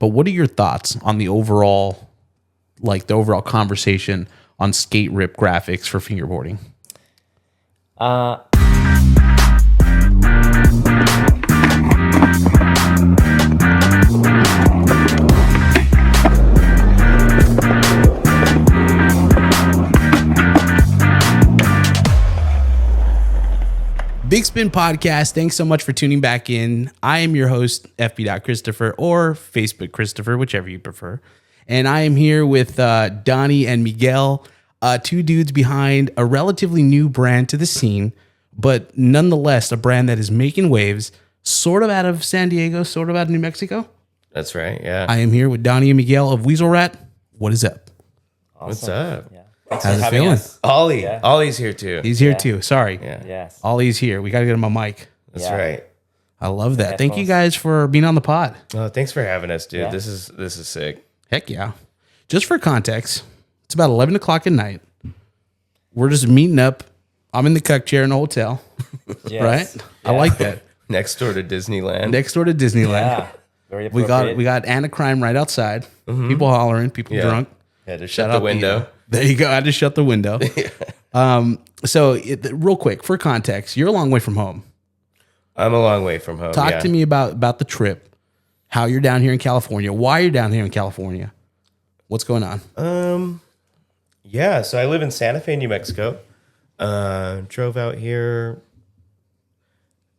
but what are your thoughts on the overall conversation on skate rip graphics for fingerboarding? Bigspin Podcast, thanks so much for tuning back in. I am your host, FB.Christopher, or Facebook.Christopher, whichever you prefer. And I am here with Donnie and Miguel, two dudes behind a relatively new brand to the scene, but nonetheless a brand that is making waves, sort of out of San Diego, sort of out of New Mexico. That's right, yeah. I am here with Donnie and Miguel of Weasel Rat. What is up? Awesome. What's up? Yeah. How's it feeling? Ollie. Yeah. Ollie's here too. He's here too. Sorry. Yeah. Yes. Ollie's here. We got to get him a mic. That's right. I love that. Thank you guys for being on the pod. Oh, thanks for having us, dude. Yeah. This is sick. Heck yeah. Just for context, it's about 11 o'clock at night. We're just meeting up. I'm in the cuck chair in the hotel. Yes. Right? I like that. Next door to Disneyland. Next door to Disneyland. Yeah. Very We got Anacrime right outside. People hollering, people drunk. Yeah, to Shout shut the out window. There you go. I just shut the window. Real quick, for context, you're a long way from home. I'm a long way from home. Talk to me about the trip, how you're down here in California, why you're down here in California. What's going on? Yeah, so I live in Santa Fe, New Mexico. Drove out here.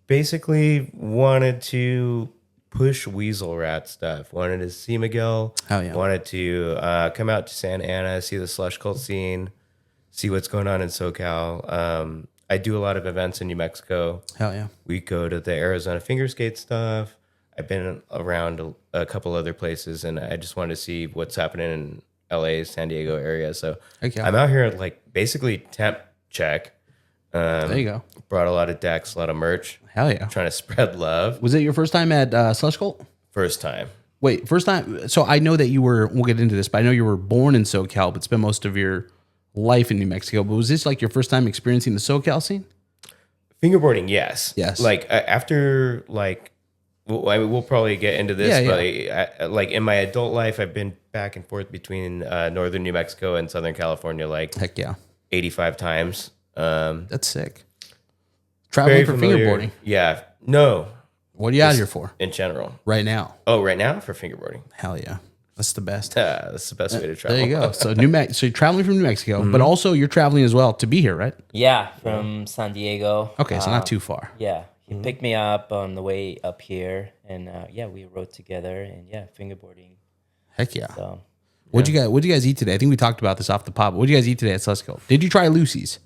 Basically wanted to push Weasel Rat stuff. Wanted to see Miguel. Hell yeah. Wanted to come out to Santa Ana, see the slush cult scene, see what's going on in SoCal. I do a lot of events in New Mexico. Hell yeah. We go to the Arizona finger skate stuff. I've been around a couple other places, and I just wanted to see what's happening in LA, San Diego area. So Okay. I'm out here like basically temp check. There you go. Brought a lot of decks, a lot of merch. Hell yeah. Trying to spread love. Was it your first time at Slush Cult? First time. Wait, first time. So I know that we'll get into this, but I know you were born in SoCal, but spent most of your life in New Mexico. But was this like your first time experiencing the SoCal scene? Fingerboarding, yes. Yes. Like after like, we'll probably get into this, but like in my adult life, I've been back and forth between northern New Mexico and Southern California like Heck yeah. 85 times. That's sick. Traveling for fingerboarding. Yeah. No. What are you out here for? In general. Right now. Oh, right now for fingerboarding. Hell yeah. That's the best. That's the best way to travel. There you go. So so you're traveling from New Mexico, but also you're traveling as well to be here, right? Yeah, from San Diego. Okay, so not too far. Yeah. He picked me up on the way up here, and we rode together, and fingerboarding. Heck yeah. So What'd you guys eat today? I think we talked about this off the pop. What'd you guys eat today at Susco? Did you try Lucy's?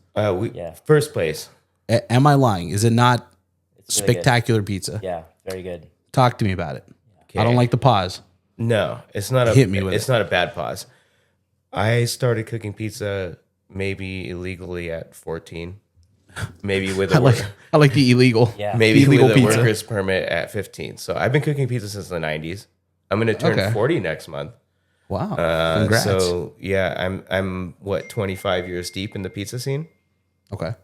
First place. Am I lying? Is it not it's really spectacular pizza? good. Yeah, very good. Talk to me about it. Okay. I don't like the pause. No, it's not a Hit me with it's not a bad pause. I started cooking pizza maybe illegally at 14. Maybe with a I like the illegal. Yeah. maybe the illegal with a pizza. worker's permit at 15. So I've been cooking pizza since the 90s. I'm going to turn 40 next month. Wow. Congrats. So yeah, I'm 25 years deep in the pizza scene. Okay.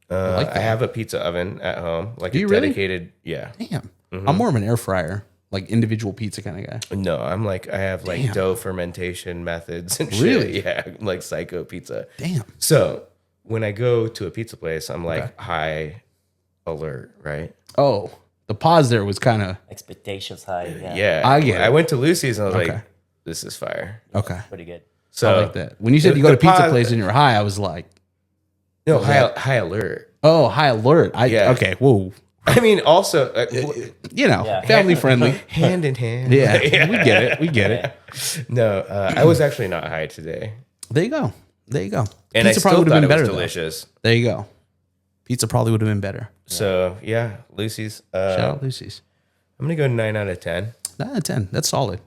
I have a pizza oven at home, like Do a you really? dedicated. Yeah. Damn. I'm more of an air fryer, like individual pizza kind of guy. No, I have like dough fermentation methods and shit. Really? Yeah, like psycho pizza. Damn. So when I go to a pizza place, I'm like high alert, right? Oh, the pause there was kind of Expectations high. Yeah. Yeah. I get it. I went to Lucy's and I was Okay. like, this is fire. okay. Pretty good. So I like that. When you said you go to the pizza pause- place and you're high, I was like, No, high alert. oh, high alert. Okay. Whoa. I mean, also, Family friendly. hand in hand. Yeah, we get it. No, I was actually not high today. There you go. And I Pizza still probably would thought have been it was better. delicious. Though. There you go. Pizza probably would have been better. So, yeah, Lucy's. Shout out Lucy's. I'm going to go 9 out of 10. 9 out of 10. That's solid.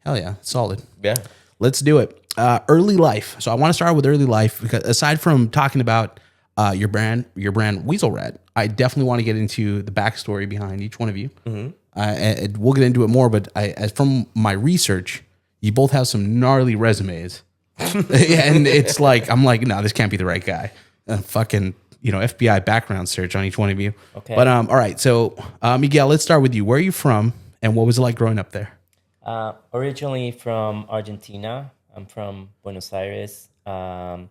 Hell yeah, solid. Yeah. Let's do it. Early life. So I want to start with early life because aside from talking about your brand Weasel Rat, I definitely want to get into the backstory behind each one of you. And we'll get into it more, but as from my research, you both have some gnarly resumes. And it's like, I'm like, no, this can't be the right guy. Fucking, FBI background search on each one of you. Okay. But all right. So Miguel, let's start with you. Where are you from and what was it like growing up there? Originally from Argentina. I'm from Buenos Aires. And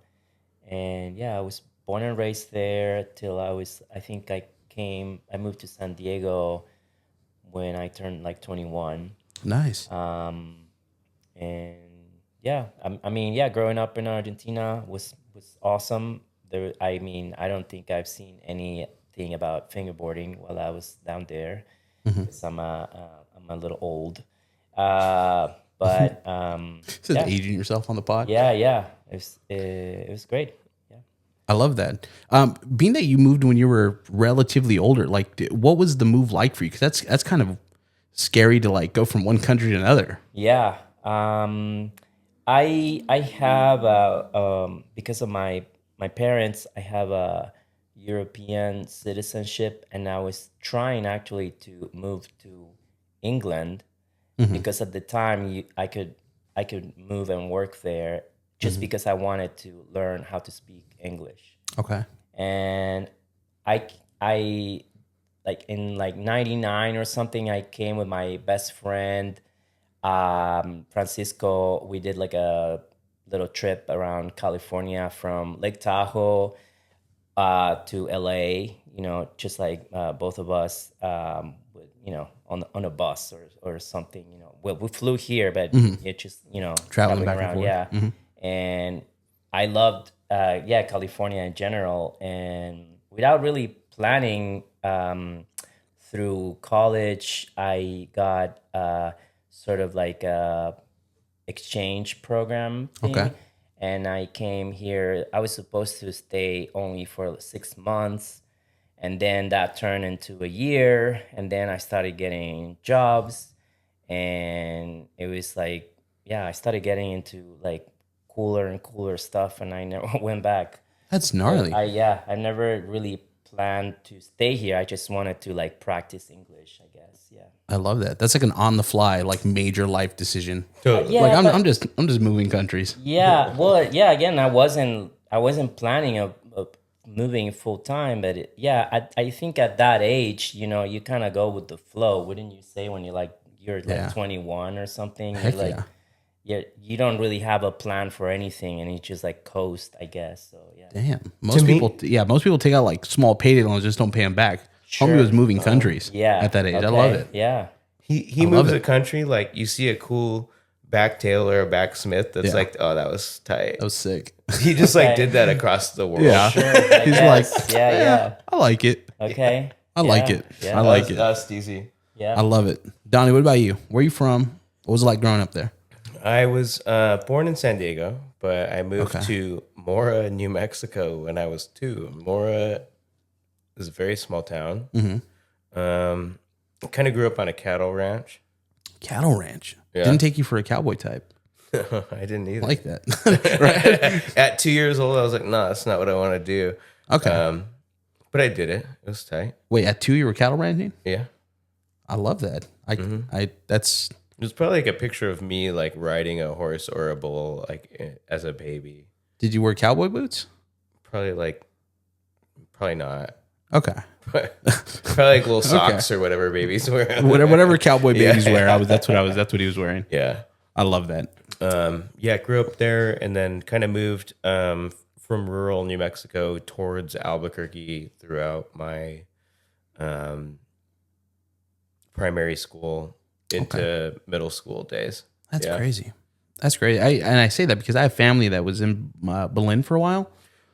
yeah, I was born and raised there till I moved to San Diego when I turned like 21. Nice. And yeah, yeah, growing up in Argentina was awesome. I don't think I've seen anything about fingerboarding while I was down there, because I'm a little old. But Just aging yourself on the pod. yeah, it was great. Yeah. I love that. Being that you moved when you were relatively older, like what was the move like for you? Because that's kind of scary to like go from one country to another. Yeah. I have because of my parents, I have a European citizenship, and I was trying actually to move to England, because at the time I could move and work there just because I wanted to learn how to speak English. Okay. And I like in like 99 or something, I came with my best friend Francisco. We did like a little trip around California from Lake Tahoe to LA, just like both of us, on a bus or something, Well, we flew here, but it just, Traveling back around, and forth. yeah. And I loved, California in general. And without really planning, through college, I got sort of like a exchange program thing. Okay. And I came here. I was supposed to stay only for 6 months, and then that turned into a year. And then I started getting jobs, and it was like, yeah, I started getting into like cooler and cooler stuff, and I never went back. That's gnarly. I never really planned to stay here. I just wanted to like practice English, I guess. Yeah. I love that. That's like an on the fly, like major life decision. Totally. Yeah, Like I'm but- just moving countries. Yeah, well, yeah. Again, I wasn't planning of moving full time, but I think at that age, you kind of go with the flow, wouldn't you say? When you're like Yeah. 21 or something, Heck you're like, you don't really have a plan for anything, and you just like coast, I guess. So yeah. Damn. Most people take out like small payday loans, just don't pay them back. Homie was moving countries. Yeah. At that age, I Okay, love it. Yeah. He moves a country, like you see a cool back tail or a backsmith that's like, oh, that was tight. That was sick. He just like did that across the world. Yeah. Sure, I He's guess. like, yeah. I like it. Okay. I like it. Yeah. I like it. That's easy. Yeah. I love it. Donnie, what about you? Where are you from? What was it like growing up there? I was born in San Diego, but I moved to Mora, New Mexico when I was 2. Mora is a very small town. Kind of grew up on a cattle ranch. Cattle ranch. Yeah. Didn't take you for a cowboy type. I didn't either. I like that. Right? At 2 years old, I was like, no, that's not what I want to do. Okay. But I did it. It was tight. Wait, at 2 you were cattle ranching? Yeah. I love that. That's It was probably like a picture of me like riding a horse or a bull like as a baby. Did you wear cowboy boots? Probably not. Okay. Probably like little socks or whatever babies wear. Whatever cowboy babies wear, that's what he was wearing. Yeah. I love that. Grew up there and then kind of moved from rural New Mexico towards Albuquerque throughout my primary school into middle school days. That's crazy. That's great. I say that because I have family that was in Berlin for a while.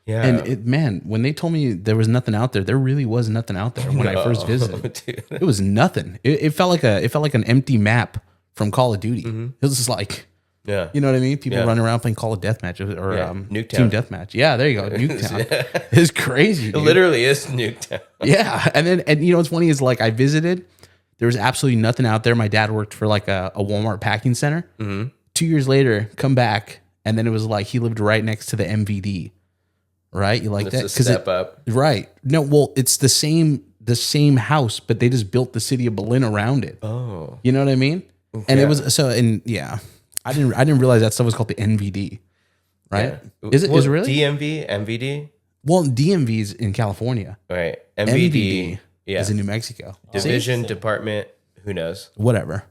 Yeah. And when they told me there was nothing out there, there really was nothing out there when I first visited. Dude. It was nothing. It felt like an empty map from Call of Duty. It was just like, Yeah. you know what I mean? People running around playing Call of Deathmatch or Nuketown. Team Deathmatch. Yeah, there you go. Nuketown. It's crazy. It Dude. literally is Nuketown. Yeah. And you know what's funny is like I visited, there was absolutely nothing out there. My dad worked for like a Walmart packing center. 2 years later, come back, and then it was like he lived right next to the MVD. Right? You like that? It's a step up. Right. No, well, it's the same house, but they just built the city of Berlin around it. Oh. You know what I mean? And it was I didn't realize that stuff was called the NVD. Right? Yeah. Is it really? DMV, MVD? Well, DMV is in California. Right. MVD Yeah. is in New Mexico. Division, department, who knows? Whatever.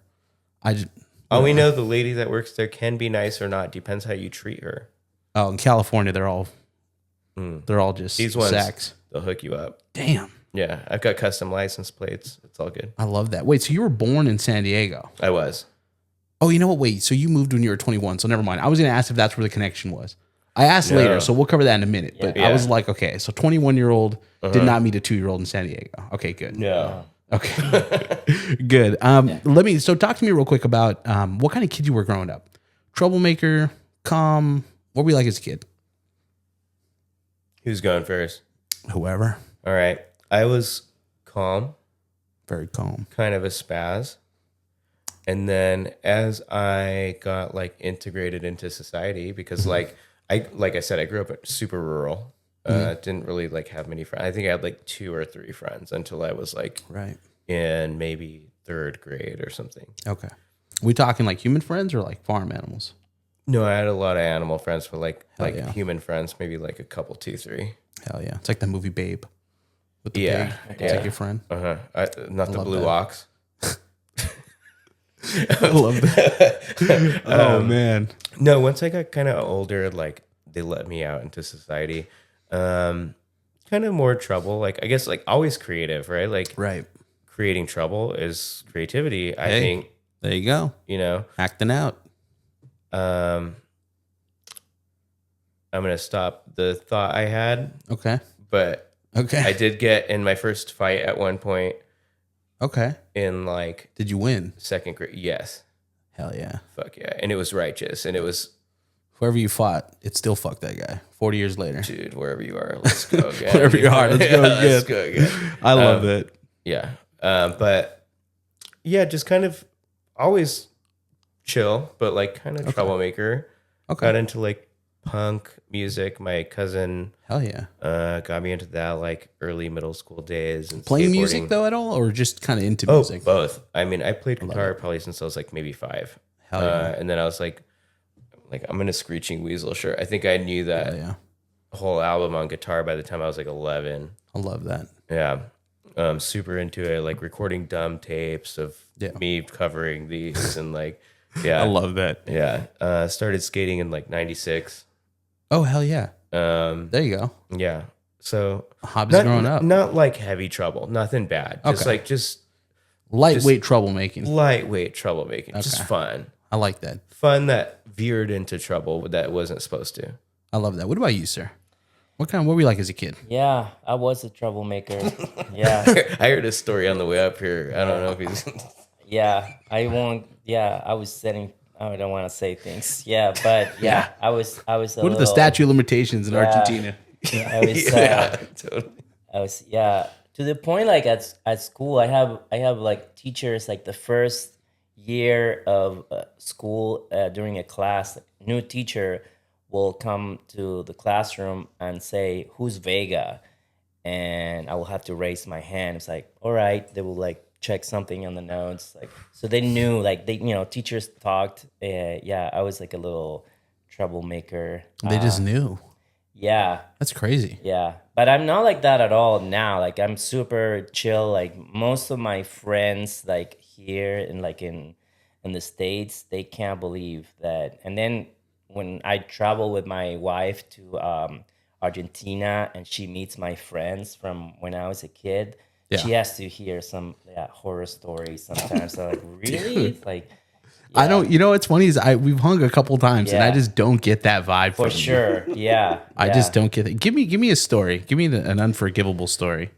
All we know, the lady that works there can be nice or not. Depends how you treat her. Oh, in California, they're all just These ones, sacks. they'll hook you up. Damn. Yeah, I've got custom license plates. It's all good. I love that. Wait, so you were born in San Diego? I was. Oh, you know what? Wait, so you moved when you were 21, so never mind. I was going to ask if that's where the connection was. I asked later, so we'll cover that in a minute. But I was like, okay, so 21-year-old did not meet a 2-year-old in San Diego. Okay, good. No. Okay, good. So talk to me real quick about what kind of kid you were growing up. Troublemaker, calm. What were you like as a kid? Who's going first? Whoever. All right. I was calm. Very calm. Kind of a spaz. And then as I got like integrated into society, because like I said, I grew up super rural. Didn't really like have many friends. I think I had like 2 or 3 friends until I was like in maybe 3rd grade or something. Okay. We talking like human friends or like farm animals? No, I had a lot of animal friends, but like yeah. human friends, maybe like a couple, 2, 3. Hell yeah. It's like the movie Babe. With the pig. It's like your friend. Not the blue ox. I love that. Oh man. No, once I got kind of older, like they let me out into society. Kind of more trouble. Like I guess like always creative, right? Like creating trouble is creativity. I think. There you go. You know, acting out. I'm gonna stop the thought I had. Okay. But I did get in my first fight at one point. Okay. In like, did you win? 2nd grade? Yes. Hell yeah. Fuck yeah. And it was righteous. And it was whoever you fought, it still fucked that guy. 40 years later. Dude, wherever you are, let's go again. Wherever you are, let's go again. Let's go again. I love it. Yeah. But yeah, just kind of always chill, but like kind of troublemaker. Okay. Got into like punk music. My cousin got me into that like early middle school days. And playing music though at all, or just kind of into music? Both. I mean, I played guitar probably since I was like maybe 5. Hell yeah. And then I was like I'm in a Screeching Weasel shirt. I think I knew that whole album on guitar by the time I was like 11. I love that. Yeah. Super into it, like recording dumb tapes of me covering these and like, I love that. Yeah. Started skating in like 96. Oh, hell yeah. There you go. Yeah. So hobbies growing up. Not like heavy trouble, nothing bad. Just lightweight troublemaking. Lightweight troublemaking. Just fun. I like that. Fun that veered into trouble that wasn't supposed to. I love that. What about you, sir? What were you like as a kid? Yeah, I was a troublemaker. Yeah. I heard a story on the way up here. I don't know if he's I was setting. I don't want to say things. Yeah, but I was. What are the statute of limitations in Argentina? I was. Totally. I was. Yeah, to the point like at school, I have like teachers like the first year of school during a class, new teacher will come to the classroom and say, "Who's Vega?" And I will have to raise my hand. It's like, all right. They will like check something on the notes, like so they knew, like they, teachers talked. I was like a little troublemaker. They just knew. Yeah, that's crazy. Yeah, but I'm not like that at all now. Like I'm super chill. Like most of my friends, like here and like in the States, they can't believe that. And then when I travel with my wife to Argentina and she meets my friends from when I was a kid, she has to hear some horror stories sometimes. So like, really? It's like, I don't. What's funny is we've hung a couple times and I just don't get that vibe for sure. Yeah, I just don't get it. Give me a story. Give me an unforgivable story.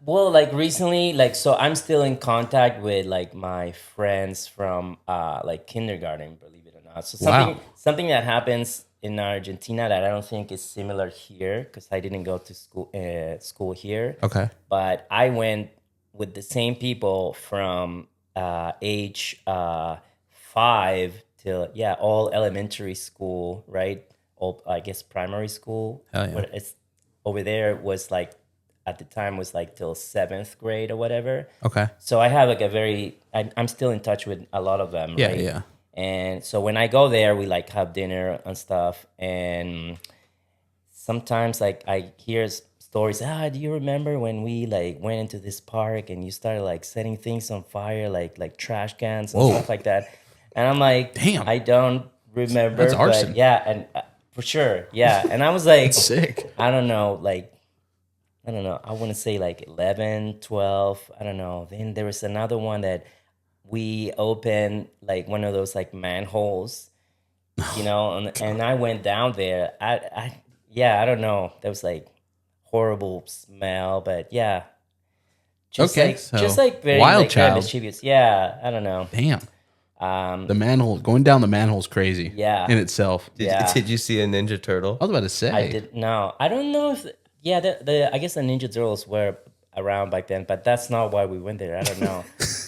Well, like recently, like so I'm still in contact with like my friends from like kindergarten, believe it or not. So something that happens in Argentina that I don't think is similar here, because I didn't go to school here. Okay. But I went with the same people from age 5 till all elementary school, right? All, I guess primary school. Hell yeah. But it's over there was like at the time was like till 7th grade or whatever. Okay. So I have like I'm still in touch with a lot of them. Yeah, right? yeah. And so when I go there, we like have dinner and stuff. And sometimes like I hear stories. Do you remember when we like went into this park and you started like setting things on fire, like trash cans and stuff like that? And I'm like, Damn. I don't remember. That's arson. But yeah, and for sure, yeah. And I was like, Sick. I don't know, I want to say like 11, 12, I don't know. Then there was another one that we opened, like one of those like manholes, and I went down there. I don't know. There was like horrible smell, but yeah. Just like very wild like, very child. mischievous. Yeah, I don't know. Damn. The manhole, going down the manhole's crazy. Yeah. In itself. Did you see a Ninja Turtle? I was about to say. I did no. I don't know if I guess the Ninja Turtles were around back then, but that's not why we went there. I don't know.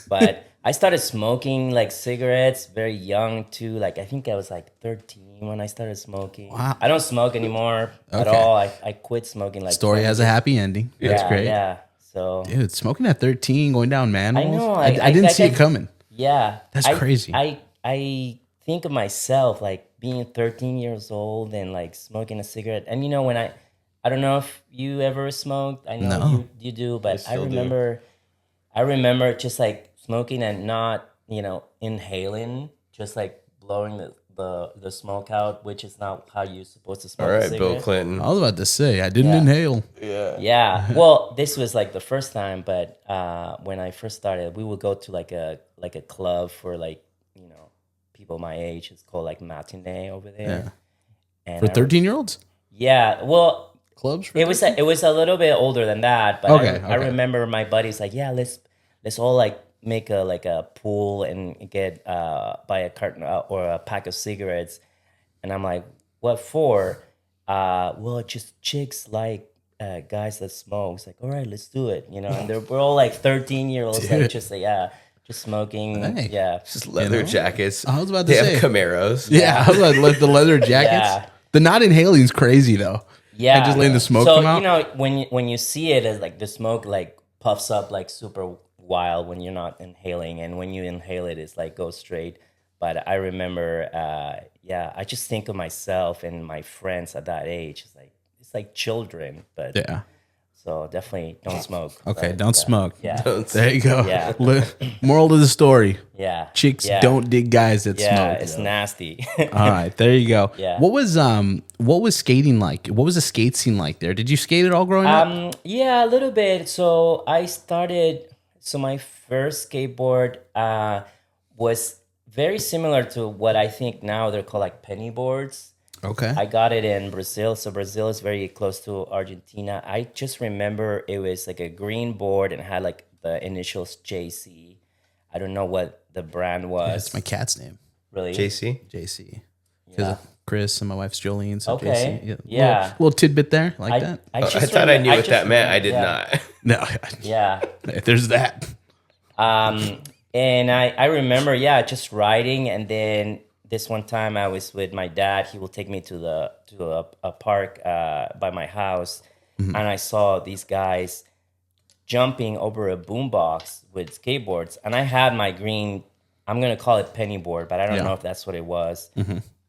But I started smoking like cigarettes very young too. Like I think I was like 13 when I started smoking. Wow. I don't smoke anymore at Okay. all. I quit smoking like Story has a happy ending. That's great. Yeah. So Dude, smoking at 13, going down manholes. I know, I didn't see it coming. yeah. That's crazy. I think of myself like being 13 years old and like smoking a cigarette. And when I don't know if you ever smoked. I know No. you do, but I still do. remember just like smoking and not, inhaling, just like blowing the smoke out, which is not how you're supposed to smoke All a right, cigarette. Bill Clinton. I was about to say, I didn't Yeah. inhale. Yeah. Well, this was like the first time, but when I first started, we would go to like a club for like, people my age. It's called like matinee over there. And For 13-year-olds? Yeah. Well, Clubs? For it was a little bit older than that, but Okay, I okay. remember my buddies like, yeah, let's all like make a pool and get buy a carton or a pack of cigarettes, and I'm like, what for? Well, just chicks like guys that smoke. It's like, all right, let's do it, and we're all like 13-year-olds, like just smoking, Hey. yeah. Just leather jackets. I was about to they say. have Camaros. Yeah, I was about to let the leather jackets. Yeah. The not inhaling is crazy, though. Yeah, And just letting the smoke so, come out. when you see it as like the smoke like puffs up like super wild when you're not inhaling, and when you inhale it, it's like goes straight. But I remember, I just think of myself and my friends at that age. It's like children, but Yeah. so definitely don't smoke. Okay, But, don't smoke. Yeah, There you go. Yeah. Moral of the story. yeah. Chicks yeah. don't dig guys that Yeah, smoke. it's nasty. All right, there you go. Yeah. What was skating like? What was the skate scene like there? Did you skate at all growing up? Yeah, a little bit. So my first skateboard was very similar to what I think now they're called like penny boards. Okay. I got it in Brazil. So Brazil is very close to Argentina. I just remember it was like a green board and had like the initials JC. I don't know what the brand was. That's my cat's name, Really? JC. JC. Because Chris and my wife's Jolene. So Okay. JC. Yeah. Little tidbit there, like that. I thought I knew what that meant. I did not. No, Yeah. there's that. And I remember, just riding, and then this one time I was with my dad. He will take me to a park by my house, and I saw these guys jumping over a boombox with skateboards, and I had my green. I'm gonna call it penny board, but I don't know if that's what it was.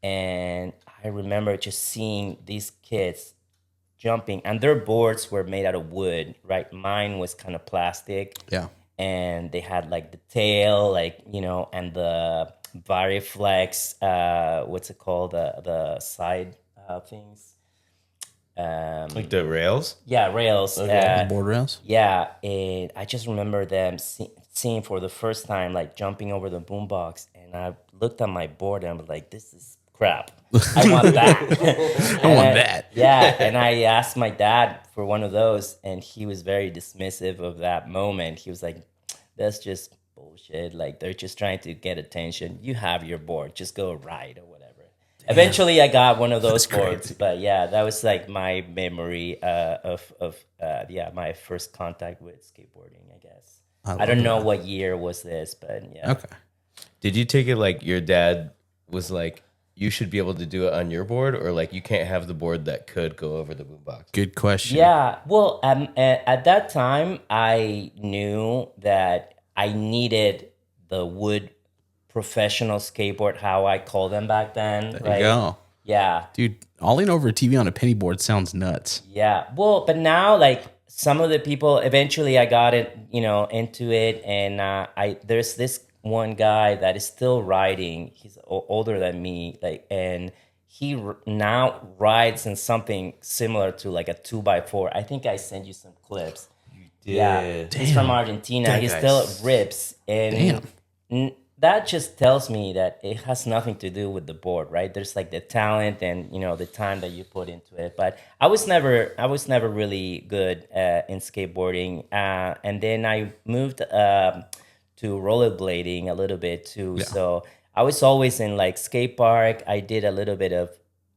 And I remember just seeing these kids jumping, and their boards were made out of wood, right? Mine was kind of plastic. Yeah. And they had like the tail, like, and the Variflex, what's it called? The side things. Like the rails? Yeah, rails. Board rails. Yeah, and I just remember them seeing for the first time, like jumping over the boombox. And I looked at my board and I was like, this is crap. I want that. I want that. Yeah, and I asked my dad for one of those, and he was very dismissive of that moment. He was like, that's just bullshit. Like, they're just trying to get attention. You have your board. Just go ride or whatever. Damn. Eventually, I got one of those boards. But, yeah, that was, like, my memory of my first contact with skateboarding, I guess. I don't know what year was this, but, yeah. Okay. Did you take it like your dad was like, you should be able to do it on your board, or like you can't have the board that could go over the boombox? Good question. Yeah, well, at that time, I knew that I needed the wood professional skateboard, how I call them back then. There you go. Yeah. Dude, olling over a TV on a penny board sounds nuts. Yeah. Well, but now, like, some of the people, eventually I got it, into it, and there's this one guy that is still riding. He's older than me, and he now rides in something similar to like a 2x4. I think I sent you some clips. Yeah, he's from Argentina. He still rips, and that just tells me that it has nothing to do with the board, right? There's like the talent and the time that you put into it. But I was never really good in skateboarding, and then I moved to rollerblading a little bit too. Yeah. So I was always in like skate park. I did a little bit of,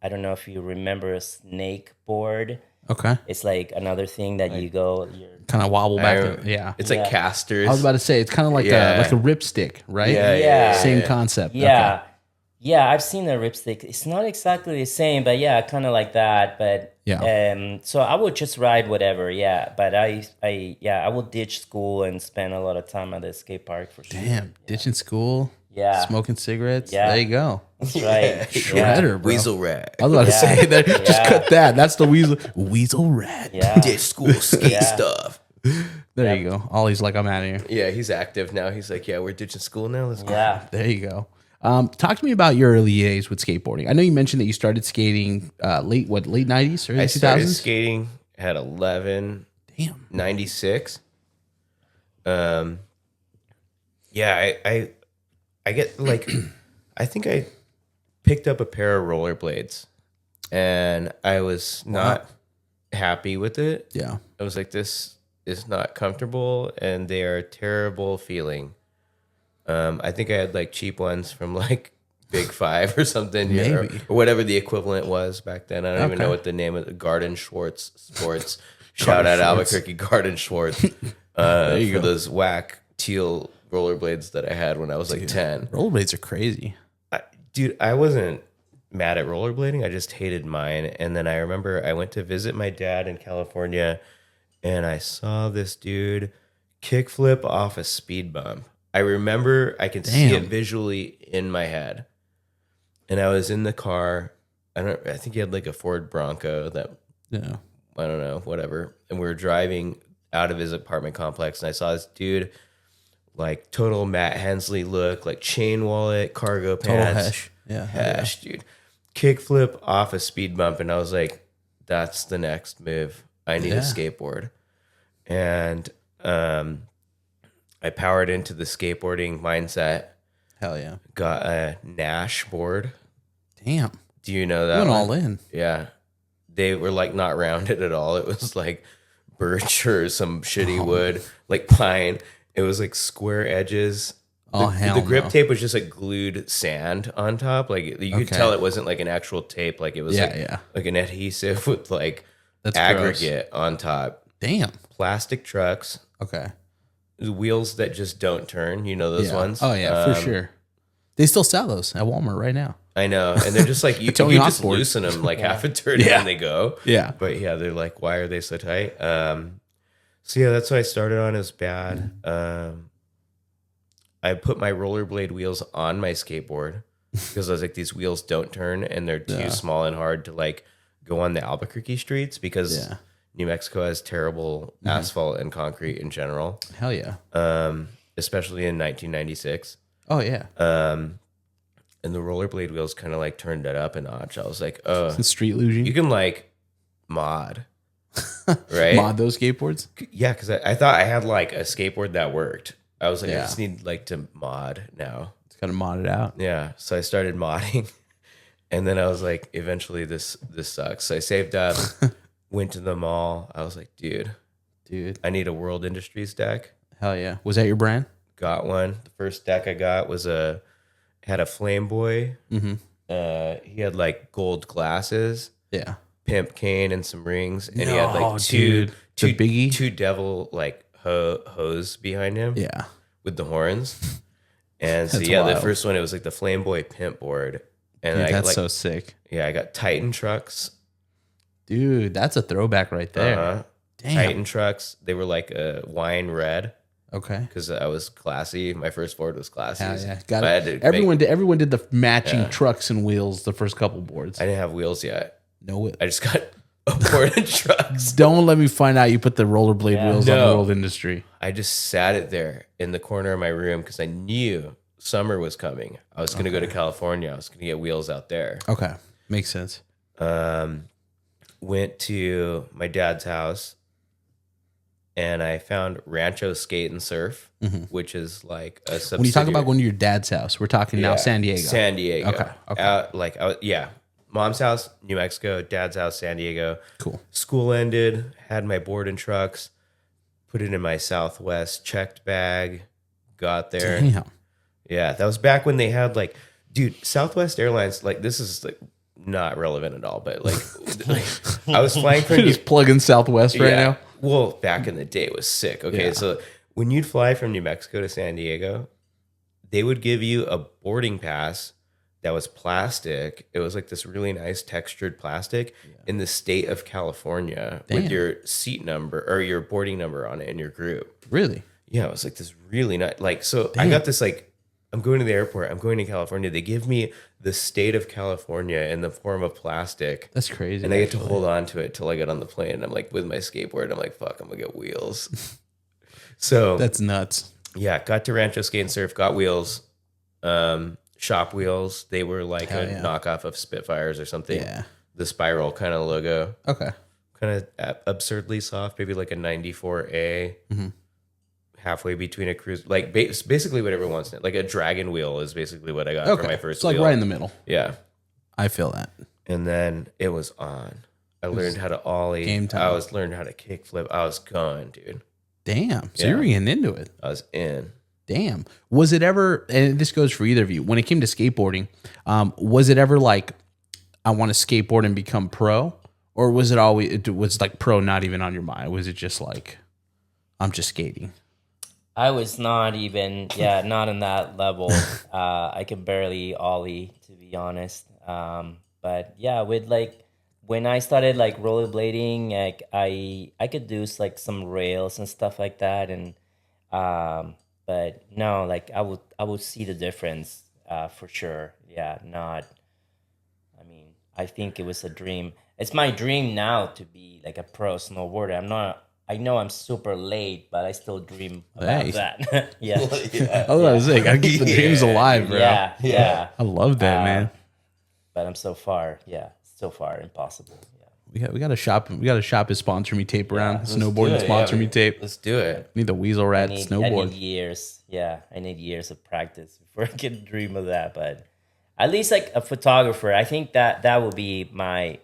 I don't know if you remember a snake board. Okay. It's like another thing that you kind of wobble back. Yeah. It's like casters. I was about to say, it's kind of like a ripstick, right? Yeah. Same concept. Yeah. Okay. Yeah, I've seen a ripstick. It's not exactly the same, but yeah, kind of like that. But so I would just ride whatever. Yeah. But I would ditch school and spend a lot of time at the skate park for sure. Damn. Ditching school. Yeah. Smoking cigarettes. Yeah. There you go. That's right. Shredder, bro. Weasel Rat. I was about to say that. Just cut that. That's the Weasel Rat. Yeah. Ditch school skate stuff. There you go. Ollie's like, I'm out of here. Yeah, he's active now. He's like, yeah, we're ditching school now. Let's go. Yeah. There you go. Talk to me about your early days with skateboarding. I know you mentioned that you started skating late 90s or 2000s? I started skating at 11. Damn. 96. Yeah, I get like, I think I picked up a pair of rollerblades and I was not happy with it. Yeah. I was like, this is not comfortable and they are a terrible feeling. I think I had like cheap ones from like Big Five or something, Maybe. or whatever the equivalent was back then. I don't even know what the name of the Garden Schwartz Sports. Shout out Albuquerque Garden Schwartz for those whack teal rollerblades that I had when I was like 10. Rollerblades are crazy. Dude, I wasn't mad at rollerblading. I just hated mine. And then I remember I went to visit my dad in California and I saw this dude kickflip off a speed bump. I remember I can see it visually in my head. And I was in the car. I think he had like a Ford Bronco that, I don't know, whatever. And we were driving out of his apartment complex and I saw this dude, like total Matt Hensley look, like chain wallet, cargo pants. Total Hesh, dude. Kickflip off a speed bump. And I was like, that's the next move. I need a skateboard. And I powered into the skateboarding mindset. Hell yeah. Got a Nash board. Damn. Do you know that? Went one? all in. Yeah. They were like not rounded at all. It was like birch or some shitty wood, like pine. It was like square edges. The grip tape was just like glued sand on top. Like you could tell it wasn't like an actual tape. Like it was like an adhesive with like aggregate on top. Damn. Plastic trucks. Okay. Wheels that just don't turn. You know those ones? Oh yeah, for sure. They still sell those at Walmart right now. I know. And they're just like, you just loosen them like half a turn and they go. Yeah. But yeah, they're like, why are they so tight? So yeah, that's what I started on. It was bad. I put my rollerblade wheels on my skateboard because I was like, these wheels don't turn and they're too small and hard to like go on the Albuquerque streets because New Mexico has terrible asphalt and concrete in general. Hell yeah. Especially in 1996. Oh yeah. And the rollerblade wheels kind of like turned that up a notch. I was like, oh, street luging. You can like mod, right? Mod those skateboards? Yeah, because I thought I had like a skateboard that worked. I was like, I just need like to mod now. It's got to mod it out. Yeah. So I started modding. And then I was like, eventually this sucks. So I saved up, went to the mall. I was like, dude, I need a World Industries deck. Hell yeah. Was that your brand? Got one. The first deck I got was had a Flame Boy. Mm-hmm. He had like gold glasses. Yeah. Pimp cane and some rings. And he had like two devil like hose behind him. Yeah. With the horns. And so the first one, it was like the Flame Boy Pimp board. And dude, that's so sick. Yeah, I got Titan trucks. Dude, that's a throwback right there. Damn. Titan trucks. They were like a wine red. Okay. Because I was classy. My first board was classy. Yeah. Got it. Everyone did the matching trucks and wheels the first couple boards. I didn't have wheels yet. No wheel. I just got of board and trucks. Don't let me find out you put the rollerblade wheels on the world industry. I just sat it there in the corner of my room because I knew summer was coming. I was going to go to California. I was going to get wheels out there. Okay. Makes sense. Went to my dad's house and I found Rancho Skate and Surf, which is like a subsidiary. When you talk about going to your dad's house, we're talking now San Diego. San Diego. Okay. Mom's house, New Mexico. Dad's house, San Diego. Cool. School ended. Had my board and trucks. Put it in my Southwest checked bag. Got there. Damn. Yeah, that was back when they had like, dude, Southwest Airlines. Like, this is like not relevant at all, but like I was flying from just plugging Southwest right now. Well, back in the day, it was sick. Okay, so when you'd fly from New Mexico to San Diego, they would give you a boarding pass that was plastic. It was like this really nice textured plastic in the state of California with your seat number or your boarding number on it in your group. Really? Yeah, it was like this really nice. Like, so I got this like, I'm going to the airport. I'm going to California. They give me the state of California in the form of plastic. That's crazy. And I get to hold on to it till I get on the plane. I'm like with my skateboard. I'm like, fuck, I'm gonna get wheels. So that's nuts. Yeah, got to Rancho Skate and Surf, got wheels, shop wheels. They were like a knockoff of Spitfires or something. Yeah. The spiral kind of logo. Okay. Kind of absurdly soft, maybe like a 94A. Halfway between a cruise, like basically what everyone wants. Like a dragon wheel is basically what I got for my first. It's like wheel. right in the middle. Yeah, I feel that. And then it was on. I learned how to ollie. Game time. I was learning how to kickflip. I was gone, dude. Damn. So you were getting into it. I was in. Damn. Was it ever? And this goes for either of you. When it came to skateboarding, was it ever like, I want to skateboard and become pro, or was it always? It was like pro, not even on your mind. Was it just like, I'm just skating? I was not even, not on that level. I can barely ollie, to be honest. But yeah, with like, when I started like rollerblading, like I could do like some rails and stuff like that. And, but no, like I would see the difference, for sure. Yeah. I think it was a dream. It's my dream now to be like a pro snowboarder. I know I'm super late, but I still dream about that. Yeah. I was saying, gotta keep the dreams alive, bro. Yeah. I love that, man. But I'm so far impossible. Yeah. We got a shop. We got a shop is sponsor me tape around. Snowboarding sponsor me tape. Let's do it. Need the Weasel Rat snowboard. I need years. Yeah, I need years of practice before I can dream of that. But at least like a photographer, I think that would be my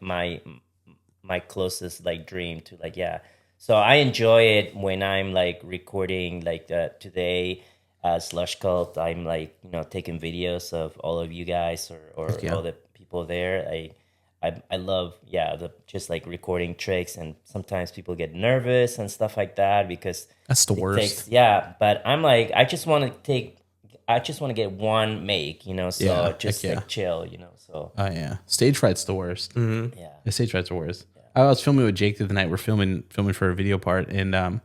closest like dream to like So I enjoy it when I'm like recording like today Slush Cult. I'm like, taking videos of all of you guys or all the people there. I love, just like recording tricks, and sometimes people get nervous and stuff like that because that's the worst. But I'm like, I just want to get one make, like chill, so. Oh yeah. Stage fright's the worst. Mm-hmm. Yeah. The stage fright's the worst. I was filming with Jake the other night. We're filming for a video part, and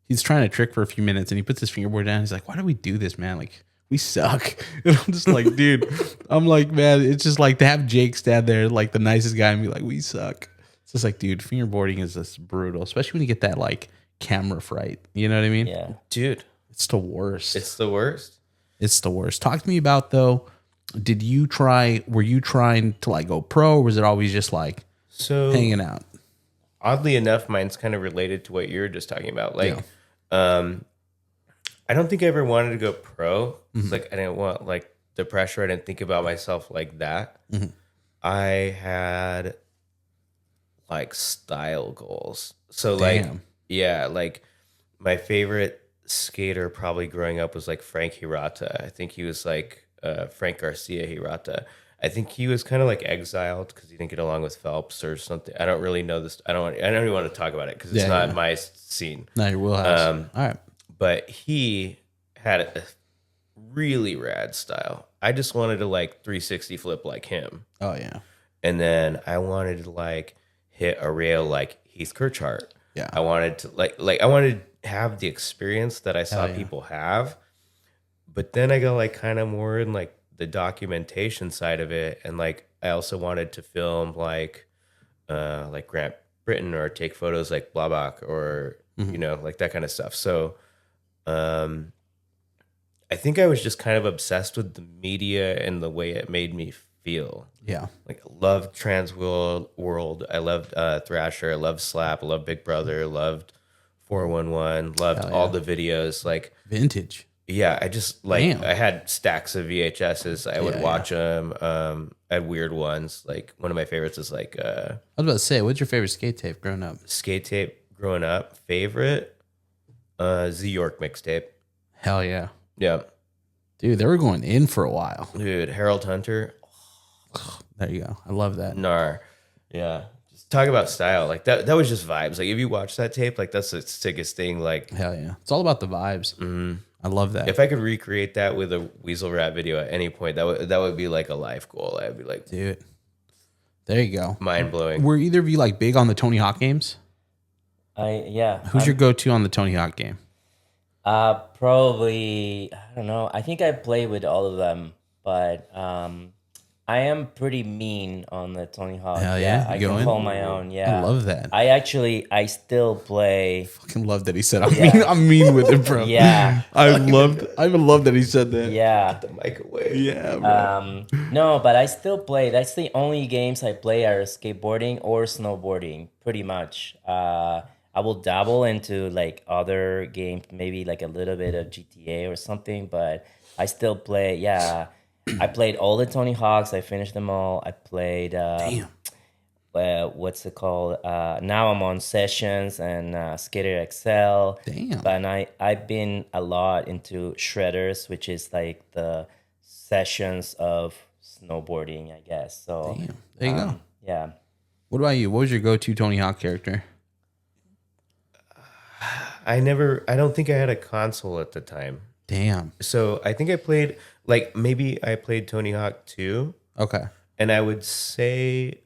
he's trying to trick for a few minutes, and he puts his fingerboard down. He's like, "Why do we do this, man? Like, we suck." And I'm just like, dude, man, it's just like to have Jake stand there, like the nicest guy, and be like, "We suck." It's just like, dude, fingerboarding is just brutal, especially when you get that like camera fright. You know what I mean? Yeah, dude, it's the worst. It's the worst. It's the worst. Talk to me about though. Were you trying to like go pro, or was it always just like hanging out? Oddly enough, mine's kind of related to what you were just talking about. Like, I don't think I ever wanted to go pro. Mm-hmm. Like, I didn't want like the pressure. I didn't think about myself like that. Mm-hmm. I had like style goals. So like my favorite skater probably growing up was like Frank Hirata. I think he was like Frank Garcia Hirata. I think he was kind of like exiled because he didn't get along with Phelps or something. I don't really know this. I don't even want to talk about it because it's not my scene. No, your wheelhouse. All right. But he had a really rad style. I just wanted to like 360 flip like him. Oh yeah. And then I wanted to like hit a rail like Heath Kirchhart. Yeah. I wanted to like I wanted to have the experience that I saw people have. But then I got like kind of more in like the documentation side of it, and like I also wanted to film like Grant Britain or take photos like Blabach or you know, like that kind of stuff. So I think I was just kind of obsessed with the media and the way it made me feel. Yeah. Like I loved Trans World. I loved Thrasher. I loved Slap. I loved Big Brother. Loved 411. Loved all the videos. Like Vintage. yeah, I just like Damn. I had stacks of VHSs. I would watch them. I had weird ones. Like one of my favorites is like I was about to say, what's your favorite skate tape growing up? skate tape growing up. Favorite Z York mixtape. Hell yeah. Yeah, Dude, they were going in for a while. dude. Harold Hunter. There you go. I love that. Nar. Yeah. Just talk about style. Like that was just vibes. Like if you watch that tape, like that's the sickest thing. Like Hell yeah. It's all about the vibes. I love that. if I could recreate that with a Weasel Rat video at any point, that would be like a life goal. I'd be like Dude. There you go. mind blowing. Were either of you like big on the Tony Hawk games? Who's your go-to on the Tony Hawk game? Probably, I don't know. I think I play with all of them, but I am pretty mean on the Tony Hawk. Hell yeah? I You can going? hold my own. Yeah, I love that. I still play. Fucking love that he said I'm mean with it, bro. Yeah, I even love that he said that. yeah. The microwave. Yeah, bro. No, but I still play. That's the only games I play are skateboarding or snowboarding, pretty much. I will dabble into like other games, maybe like a little bit of GTA or something, but I still play. Yeah, I played all the Tony Hawks. I finished them all. I played. Damn. What's it called? Now I'm on Sessions and Skater XL. Damn. But I've been a lot into Shredders, which is like the sessions of snowboarding, I guess. So Damn. There you go. yeah. What about you? What was your go-to Tony Hawk character? I don't think I had a console at the time. Damn. So I think I played maybe I played Tony Hawk 2, Okay. and I would say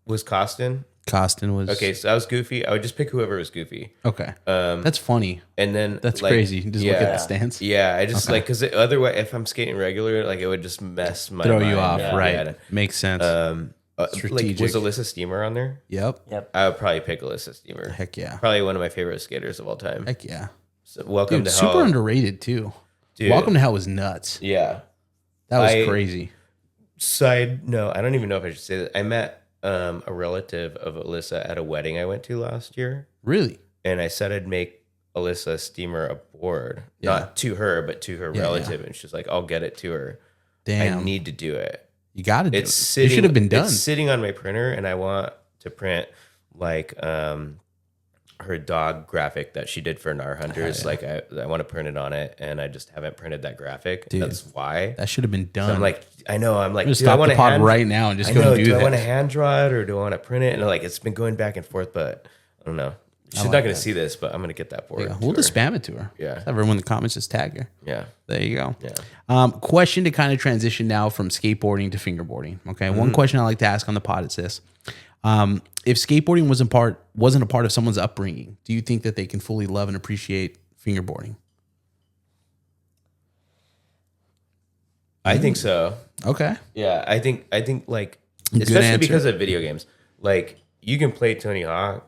was Costin. Costin was Okay, so I was Goofy. I would just pick whoever was Goofy. Okay. That's funny. And then That's like, crazy. Just look at the stance. Yeah, I just like because otherwise, if I'm skating regular, like it would just mess my Throw mind. you off. Yeah. Right. Yeah. Makes sense. Like Strategic. was Alyssa Steamer on there? Yep. I would probably pick Alyssa Steamer. Heck yeah. Probably one of my favorite skaters of all time. Heck yeah. So, welcome Dude, to super Hell. underrated too. Dude. Welcome to Hell was nuts. Yeah. That was crazy. Side no, I don't even know if I should say that. I met a relative of Alyssa at a wedding I went to last year, Really? and I said I'd make Alyssa Steamer a board, Yeah. not to her, but to her Yeah, relative, and she's like, "I'll get it to her. Damn. I need to do it. You got to do it. It's sitting. It should have been done. It's sitting on my printer, and I want to print like her dog graphic that she did for Nar Hunters. yeah. Like I want to print it on it, and I just haven't printed that graphic. Dude. That's why. That should have been done. So I'm like, I know. I'm like, I'm gonna do I stop want the to pod right now and just I go know, do do I that. want to hand draw it or do I want to print it? And like, it's been going back and forth, but I don't know. She's like not going to that. see this, but I'm going to get that for her. Yeah, we'll just spam it to her. Yeah. Just have everyone in the comments just tag her. Yeah. There you go. Yeah. Question to kind of transition now from skateboarding to fingerboarding. Okay. One question I like to ask on the pod is this. If skateboarding wasn't a part of someone's upbringing, do you think that they can fully love and appreciate fingerboarding? I think so. Okay. Yeah. I think like, Good especially answer. because of video games, like you can play Tony Hawk,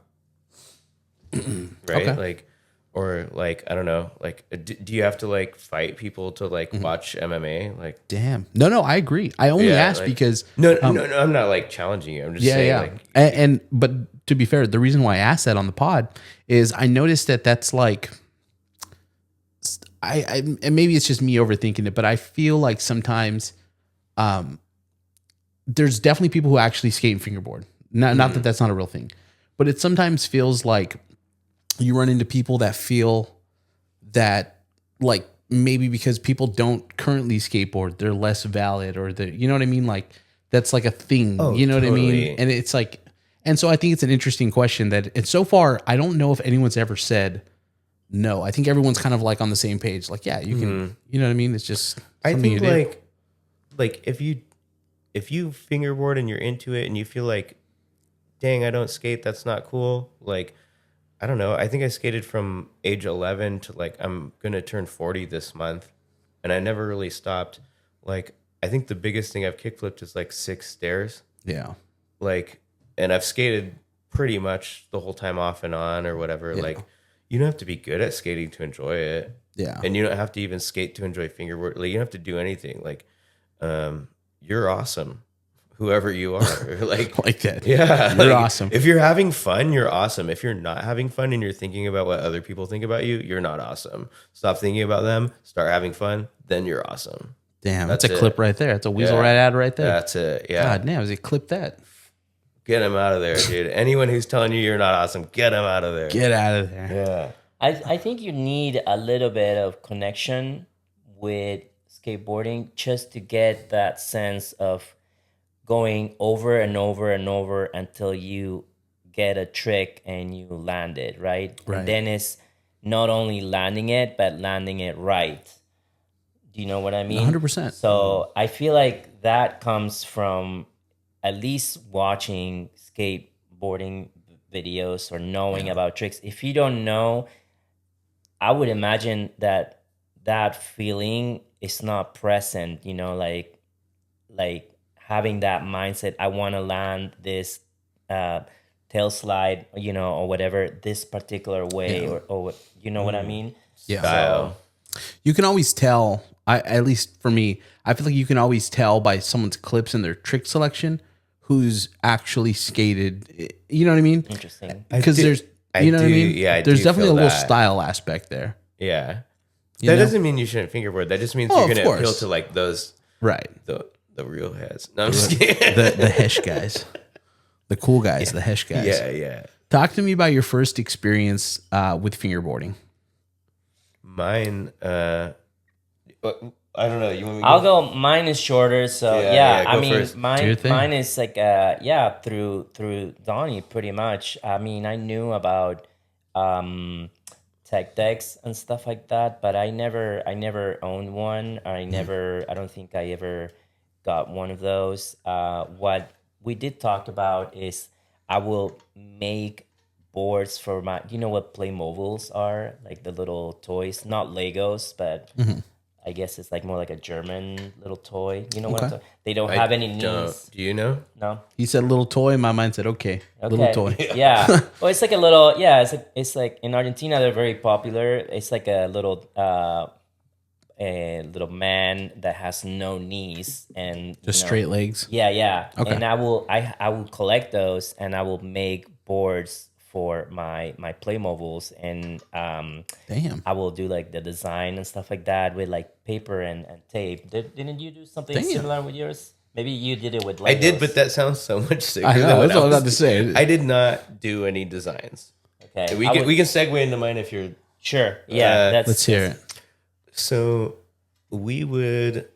right? Okay. Like, or like, I don't know, like, do you have to like fight people to like watch MMA? Like, Damn. No, I agree. I only asked like- because no, I'm not like challenging you. I'm just saying like, and but to be fair, the reason why I asked that on the pod is I noticed that that's like and maybe it's just me overthinking it, but I feel like sometimes there's definitely people who actually skate and fingerboard. Not that that's not a real thing, but it sometimes feels like you run into people that feel that like maybe because people don't currently skateboard, they're less valid or you know what I mean? Like that's like a thing, you know what I mean? totally. And it's like, and so I think it's an interesting question and so far, I don't know if anyone's ever said no. I think everyone's kind of like on the same page. Like, yeah, you can, you know what I mean? It's just, I something think you do. like if you fingerboard and you're into it and you feel like, dang, I don't skate, that's not cool. Like, I don't know. I think I skated from age 11 to like, I'm going to turn 40 this month. And I never really stopped. Like, I think the biggest thing I've kickflipped is like 6 stairs. Yeah. Like, and I've skated pretty much the whole time off and on or whatever. Like, you don't have to be good at skating to enjoy it. Yeah. And you don't have to even skate to enjoy fingerboard. Like, you don't have to do anything. Like, you're awesome, whoever you are. Like that. Yeah. You're like, awesome. If you're having fun, you're awesome. If you're not having fun and you're thinking about what other people think about you, you're not awesome. Stop thinking about them. Start having fun. Then you're awesome. Damn, that's a clip right there. That's a Weasel Rat ad right there. That's it. Yeah. God damn, they clip that. Get him out of there, dude. Anyone who's telling you you're not awesome, get him out of there. Get out of there. Yeah. I think you need a little bit of connection with skateboarding just to get that sense of going over and over and over until you get a trick and you land it, right? And then it's not only landing it, but landing it right. Do you know what I mean? 100%. So I feel like that comes from at least watching skateboarding videos or knowing about tricks. If you don't know, I would imagine that feeling is not present, like having that mindset. I want to land this tail slide, or whatever, this particular way, or you know what I mean? Yeah. Style. You can always tell, at least for me, I feel like you can always tell by someone's clips and their trick selection who's actually skated. You know what I mean? Interesting. Because there's, you know what I mean? Yeah, there's do definitely a feel little that. style aspect there. Yeah. You That know? doesn't mean you shouldn't fingerboard. That just means Oh, you're of going to appeal course. to like those, Right. the real heads. No, I'm just kidding. The Hesh guys. The cool guys, the Hesh guys. Yeah. Talk to me about your first experience with fingerboarding. Mine, I don't know. You want me to I'll go. Mine is shorter, so Yeah, I go mean, first. Do your thing. mine is like through Donnie pretty much. I mean, I knew about tech decks and stuff like that, but I never owned one. I don't think I ever got one of those. What we did talk about is I will make boards for my. You know what Playmobiles are? Like the little toys, not Legos, but. I guess it's like more like a German little toy. You know what I'm talking? They don't have any knees. Do you know? No. He said little toy. My mind said, okay, little toy. Yeah. Well, it's like a little. Yeah. It's like in Argentina they're very popular. It's like a little man that has no knees and Just straight legs. Yeah. Okay. And I will collect those and I will make boards for my Playmobiles and Damn. I will do like the design and stuff like that with like paper and tape. Didn't you do something similar with yours? Maybe you did it with Legos. I did, but that sounds so much sicker. I know. than what That's what I was was about to say. I did not do any designs. Okay. We can segue into mine if you're. Sure. Yeah. Let's hear it. So we would.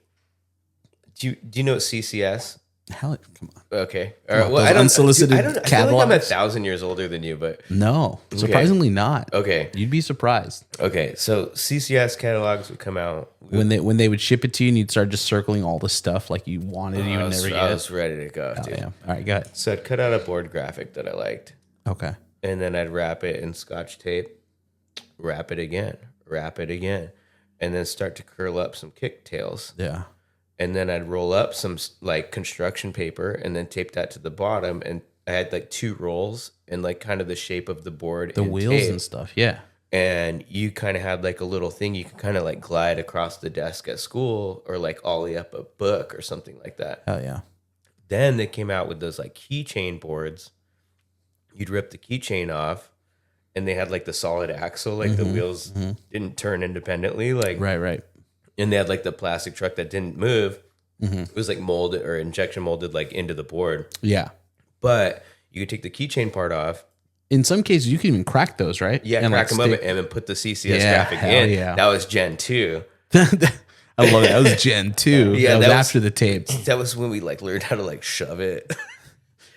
Do you know what CCS? Hell, come on. Okay. on, those unsolicited I feel like I'm catalogs? 1,000 years older than you, but No, surprisingly not. okay. You'd be surprised Okay. So CCS catalogs would come out. when they would ship it to you, and you'd start just circling all the stuff like you wanted, you would never I get. was ready to go, Oh, dude. yeah. All right, go ahead. So I'd cut out a board graphic that I liked, Okay. and then I'd wrap it in Scotch tape, wrap it again, and then start to curl up some kicktails. Yeah. And then I'd roll up some like construction paper and then tape that to the bottom. And I had like 2 rolls and like kind of the shape of the board, The in wheels tape. and stuff. Yeah. And you kind of had like a little thing you could kind of like glide across the desk at school or like ollie up a book or something like that. Hell yeah. Then they came out with those like keychain boards. You'd rip the keychain off and they had like the solid axle, like the wheels didn't turn independently. Like Right. and they had like the plastic truck that didn't move. It was like molded or injection molded like into the board. Yeah. But you could take the keychain part off. In some cases, you can even crack those, right? Yeah, And, crack like, them up stick- and then put the CCS Yeah, graphic hell in. yeah. That was Gen 2. I love it. That was Gen 2. Yeah, that was that was- after the tapes. That was when we like learned how to like shove it.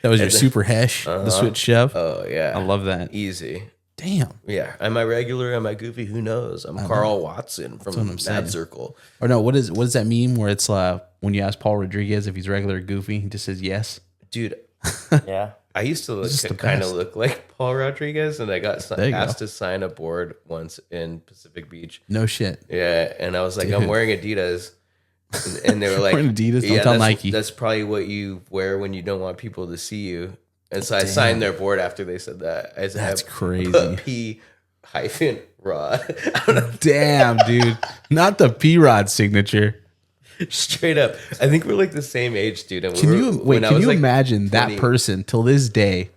That was your super hesh, the switch shove. Oh yeah. I love that. Easy. Damn. Yeah. Am I regular? Am I goofy? Who knows? I'm Carl Watson from what I'm saying. Mad Circle. Or no, what does that meme where it's when you ask Paul Rodriguez if he's regular or goofy, he just says yes. Dude, Yeah. I used to just the kind of best. look like Paul Rodriguez, and I got There you asked go. to sign a board once in Pacific Beach. No shit. Yeah, and I was like, Dude. I'm wearing Adidas, and they were like, Wearing Adidas? Don't tell that's, Nike." That's probably what you wear when you don't want people to see you. And so I signed their board after they said that. I said, That's crazy. Put P-Rod. I don't know. Damn, dude. Not the P-Rod signature. Straight up. I think we're like the same age, dude. And Can you imagine 20. that person till this day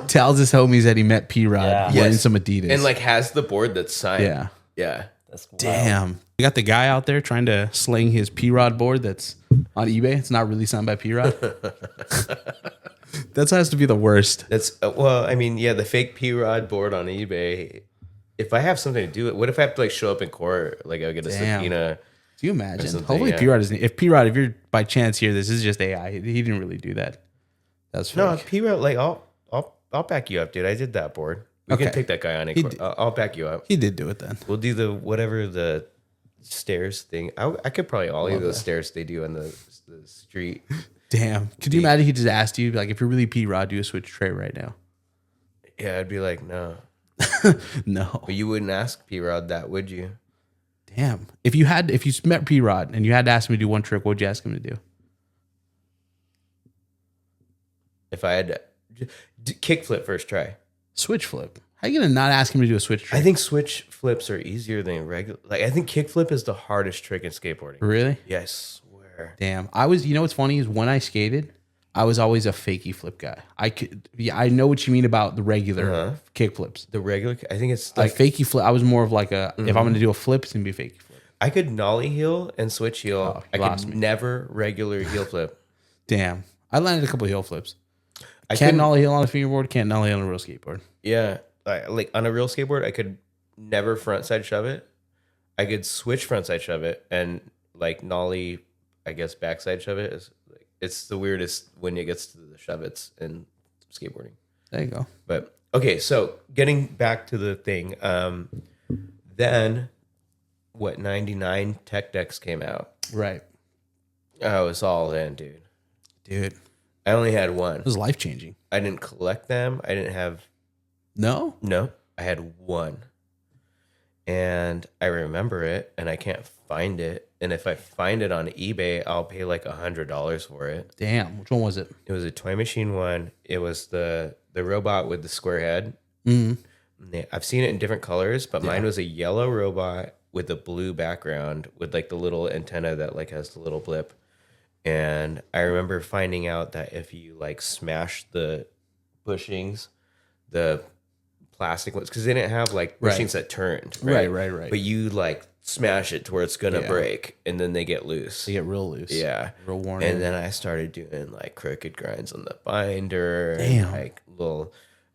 tells his homies that he met P-Rod wearing some Adidas. And like has the board that's signed. Yeah. Yeah. That's wild. Damn. We got the guy out there trying to sling his P-Rod board that's on eBay. It's not really signed by P-Rod. That has to be the worst. That's well, I mean, yeah, the fake P-Rod board on eBay. If I have something to do it, what if I have to like show up in court? Like I get a subpoena. Do you imagine? something, Hopefully yeah. P-Rod isn't. If P-Rod, if you're by chance here, this is just AI. He didn't really do that. That's fake. No, P-Rod, like I'll back you up, dude. I did that board. We Okay. can take that guy on in court. I'll back you up. He did do it then. We'll do the whatever the stairs thing. I could probably ollie those stairs they do on the street. Damn. Could you imagine he just asked you, like, if you're really P-Rod, do a switch tray right now? Yeah, I'd be like, no. No. But you wouldn't ask P-Rod that, would you? Damn. If you met P-Rod and you had to ask him to do one trick, what would you ask him to do? If I had to kickflip first try. Switch flip. How are you going to not ask him to do a switch trick? I think switch flips are easier than regular. Like I think kickflip is the hardest trick in skateboarding. Really? Yes. Where? Damn. You know what's funny is when I skated, I was always a fakey flip guy. I know what you mean about the regular kick flips. The regular. I think it's Like like fakey flip, I was more of like if I'm going to do a flip, it's going to be a fakey flip. I could nollie heel and switch heel. I lost could me. never regular heel flip. Damn. I landed a couple of heel flips. I Can't couldn't- nollie heel on a fingerboard, can't nollie on a real skateboard. Yeah, like on a real skateboard, I could never front side shove it. I could switch front side shove it and like nollie, I guess backside shove it. It's the weirdest when it gets to the shove it's in skateboarding. There you go. But okay, so getting back to the thing, then what? 99 Tech Decks came out. Right. I was all in, dude. Dude, I only had one. it was life changing. I didn't collect them. I didn't have. No? No, I had one. And I remember it and I can't find it. And if I find it on eBay, I'll pay like $100 for it. Damn. Which one was it? It was a Toy Machine one. It was the robot with the square head. Mm-hmm. I've seen it in different colors, but mine was a yellow robot with a blue background with like the little antenna that like has the little blip. And I remember finding out that if you like smash the bushings, the plastic ones, because they didn't have like bushings that turned. Right. But you like smash it to where it's gonna break, and then they get loose. They get real loose. Yeah, Real worn. and then I started doing like crooked grinds on the binder, Damn. and like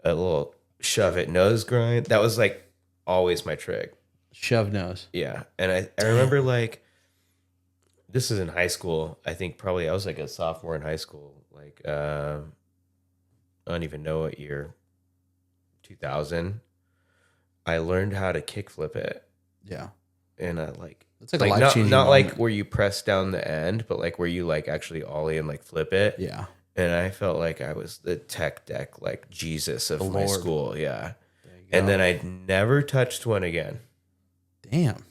a little shove it nose grind. That was like always my trick. Shove nose. Yeah, and I remember like this is in high school. I think probably I was like a sophomore in high school. Like I don't even know what year. 2000. I learned how to kickflip it, Yeah. and I like It's like a life not changing. like where you press down the end, but like where you like actually ollie and like flip it. Yeah. And I felt like I was the tech deck like Jesus of my Lord. school. Yeah. There you And go. then I never touched one again. Damn.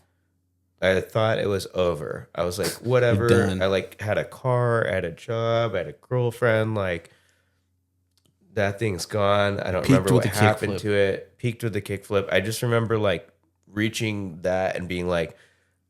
I thought it was over. I was like, whatever. done. I like had a car, I had a job, I had a girlfriend. Like that thing's gone. I don't Peaked remember with what the happened kickflip. to it. Peaked with the kickflip. I just remember like reaching that and being like,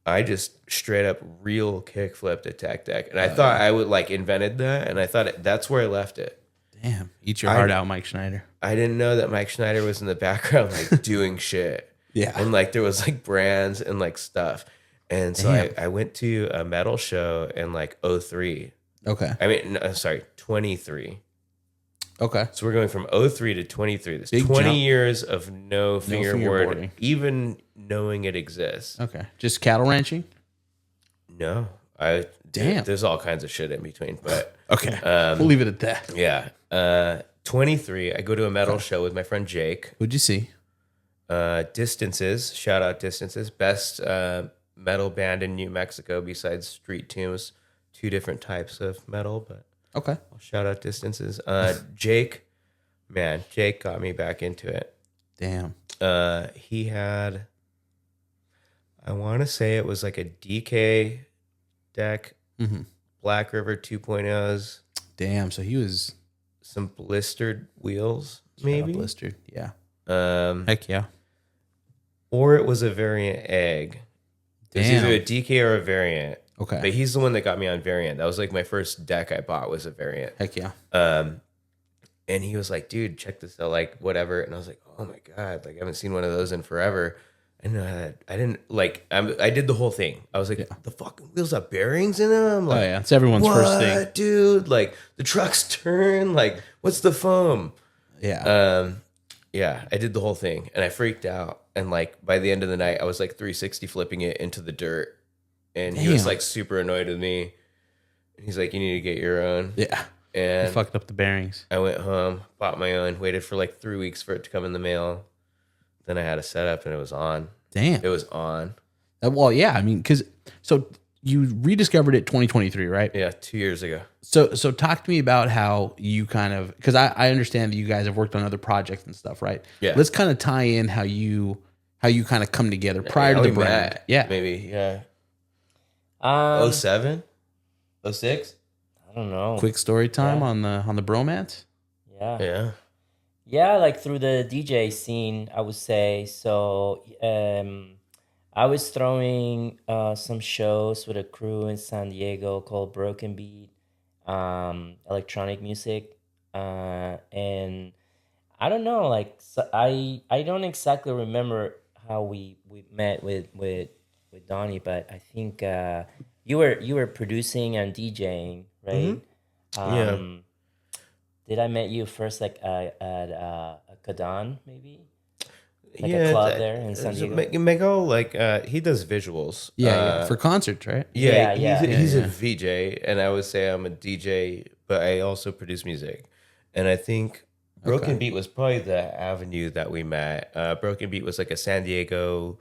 I just straight up real kickflipped a tech deck. And I thought I would like invented that. And I thought that's where I left it. Damn. Eat your heart out, Mike Schneider. I didn't know that Mike Schneider was in the background, like doing shit. Yeah. And like there was like brands and like stuff. And so I went to a metal show in like 03. Okay. I mean, no, sorry, 23. Okay. So we're going from 03 to 23. There's Big 20 jump. years of no fingerboard, fingerboarding. even knowing it exists. Okay. Just cattle ranching? No. Damn. There's all kinds of shit in between. But Okay. We'll leave it at that. yeah. 23, I go to a metal show with my friend Jake. What'd you see? Distances, shout out Distances, best metal band in New Mexico besides Street Tombs. 2 different types of metal, but Okay. I'll shout out Distances. Jake got me back into it. Damn. He had, I want to say it was like a DK deck, Mm-hmm. Black River 2.0s, Damn. So he was some blistered wheels, Maybe maybe. blistered. Yeah. Um, Heck yeah. or it was a variant egg. It was Damn. either a DK or a variant. Okay. But he's the one that got me on variant. That was like my first deck I bought was a variant. Heck yeah. And he was like, dude, check this out, like whatever. And I was like, oh my God, like I haven't seen one of those in forever. And I didn't like, I did the whole thing. I was like, the fucking wheels have bearings in them. I'm like, Oh yeah, it's everyone's first thing. what, dude? Like the trucks turn. Like, what's the foam? Yeah. Yeah, I did the whole thing and I freaked out. And like by the end of the night, I was like 360 flipping it into the dirt. And he was Damn. like super annoyed with me. He's like, you need to get your own. Yeah. You And fucked up the bearings. I went home, bought my own, waited for like 3 weeks for it to come in the mail. Then I had a setup and it was on. Damn. It was on. Well, yeah. I mean, so you rediscovered it 2023, right? Yeah, 2 years ago. So talk to me about how you kind of, because I understand that you guys have worked on other projects and stuff, right? Yeah. Let's kind of tie in how you kind of come together prior to How the we brand. met, Yeah. Maybe, yeah. Um, 07? 06? I don't know. Quick story time Yeah. on the bromance. Yeah. Yeah. Yeah, like through the DJ scene, I would say. So I was throwing some shows with a crew in San Diego called Broken Beat, electronic music. And I don't know, like so I don't exactly remember how we met with Donnie, but I think you were producing and DJing, right? Yeah. Did I met you first like at a Kadan maybe? Like yeah, a club there in San so Diego? Miguel, like, he does visuals. Yeah, for concerts, right? Yeah, Yeah, he's yeah. a VJ, and I would say I'm a DJ, but I also produce music. And I think Broken Okay. Beat was probably the avenue that we met. Broken Beat was like a San Diego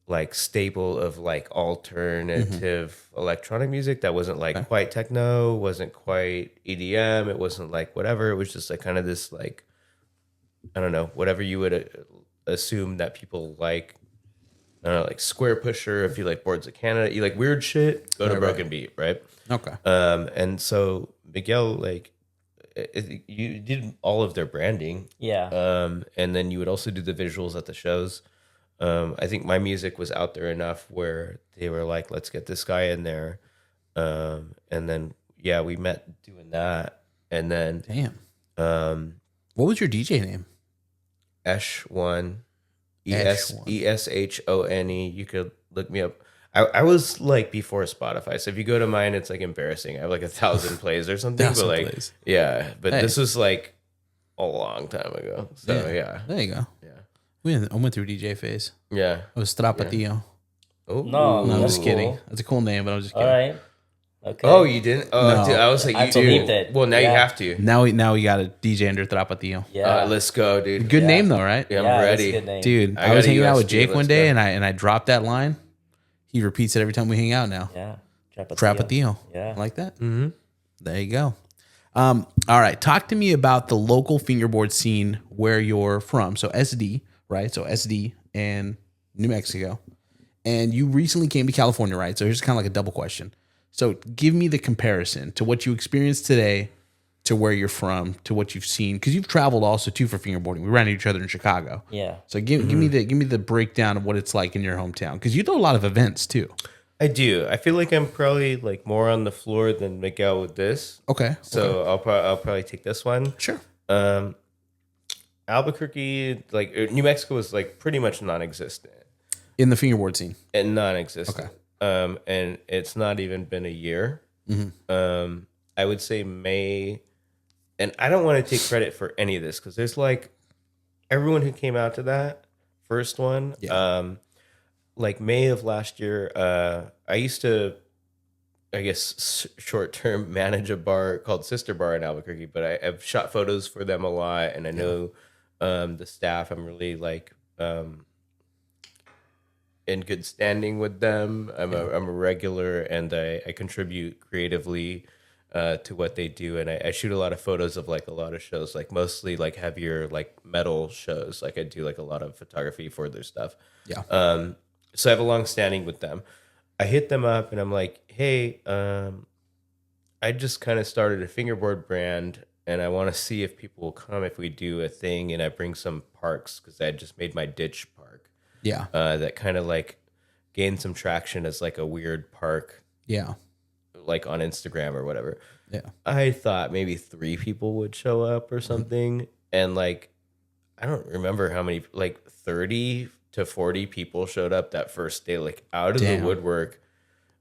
like staple of like alternative electronic music that wasn't like quite techno, wasn't quite EDM, it wasn't like whatever. It was just like kind of this like, I don't know, whatever you would assume that people like. I don't know, like Square Pusher, if you like Boards of Canada, you like weird shit, go to Right, Broken Beat, right? Okay. And so Miguel, like, you did all of their branding, Yeah. and then you would also do the visuals at the shows. I think my music was out there enough where they were like, let's get this guy in there. And then, yeah, we met doing that. And then Damn. What was your DJ name? Esh1, Esh1. ESHONE. You could look me up. I was like before Spotify. So if you go to mine, it's like embarrassing. I have like 1,000 plays or something. 1,000 but like, plays. yeah, but Hey. this was like a long time ago. So yeah. There you go. Yeah. I went through DJ phase. Yeah. I was Strapatillo. Oh, No, No, I'm That's just kidding. cool. That's a cool name, but I'm just All kidding. right. Okay. Oh, you didn't? Oh, No. dude, I was like, I you believed do. it. Well, now you Yeah. have to. Now we got a DJ under Trapatillo. Yeah. Let's go, dude. Good Yeah. name though, right? Yeah, I'm Yeah, that's a ready. good name. Dude, I I was got a hanging out with USD, Jake one let's day go. and I dropped that line. He repeats it every time we hang out now. Yeah. Trapatillo. Yeah. I like that. Mm-hmm. There you go. All right. Talk to me about the local fingerboard scene where you're from. So SD, right? So SD and New Mexico. And you recently came to California, right? So here's kind of like a double question. So give me the comparison to what you experienced today to where you're from, to what you've seen. Because you've traveled also too for fingerboarding. We ran into each other in Chicago. Yeah. So give me the breakdown of what it's like in your hometown. Because you do a lot of events too. I do. I feel like I'm probably like more on the floor than Miguel with this. Okay. So I'll probably take this one. Sure. Albuquerque, like New Mexico was like pretty much non-existent. In the fingerboard scene. And non-existent. Okay. And it's not even been a year. I would say May, and I don't want to take credit for any of this because there's like everyone who came out to that first one. Yeah. Like May of last year, I used to, I guess, short-term manage a bar called Sister Bar in Albuquerque, but I've shot photos for them a lot, and I know the staff. I'm really like in good standing with them. I'm a regular, and I contribute creatively to what they do, and I shoot a lot of photos of like a lot of shows, like mostly like heavier like metal shows. Like I do like a lot of photography for their stuff. Yeah. So I have a long standing with them. I hit them up and I'm like, hey, I just kind of started a fingerboard brand. and I want to see if people will come if we do a thing and I bring some parks, because I just made my ditch park. Yeah. That kind of like gained some traction as like a weird park, Yeah. like on Instagram or whatever. Yeah. I thought maybe 3 people would show up or something. And like, I don't remember how many, like 30 to 40 people showed up that first day, like out of the woodwork.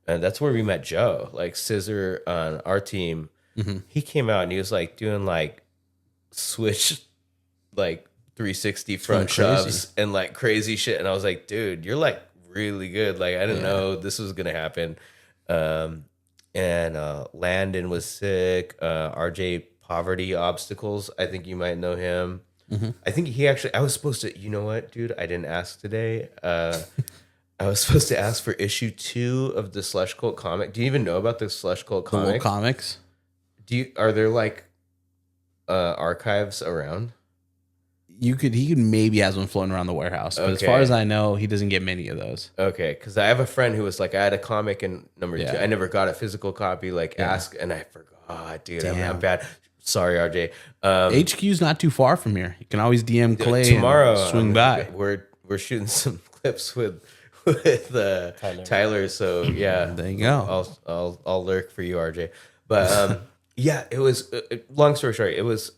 And that's where we met Joe, like Scissor on our team. He came out and he was like doing like switch, like 360 front shoves and like crazy shit. And I was like, dude, you're like really good. Like, I didn't know this was going to happen. And Landon was sick. RJ Poverty Obstacles, I think you might know him. I think he actually, I was supposed to, you know what, dude, I didn't ask today. I was supposed to ask for issue 2 of the Slush Cult comic. Do you even know about the Slush Cult comic? Comics. Are there like archives around? He could maybe has one floating around the warehouse, but as far as I know, he doesn't get many of those. Okay, because I have a friend who was like, I had a comic in number 2. I never got a physical copy. Like ask, and I forgot, dude. I'm bad. Sorry, RJ. HQ's not too far from here. You can always DM Clay tomorrow. And swing by. We're shooting some clips with Tyler. So yeah, there you go. I'll lurk for you, RJ. But yeah, it was. Long story short, it was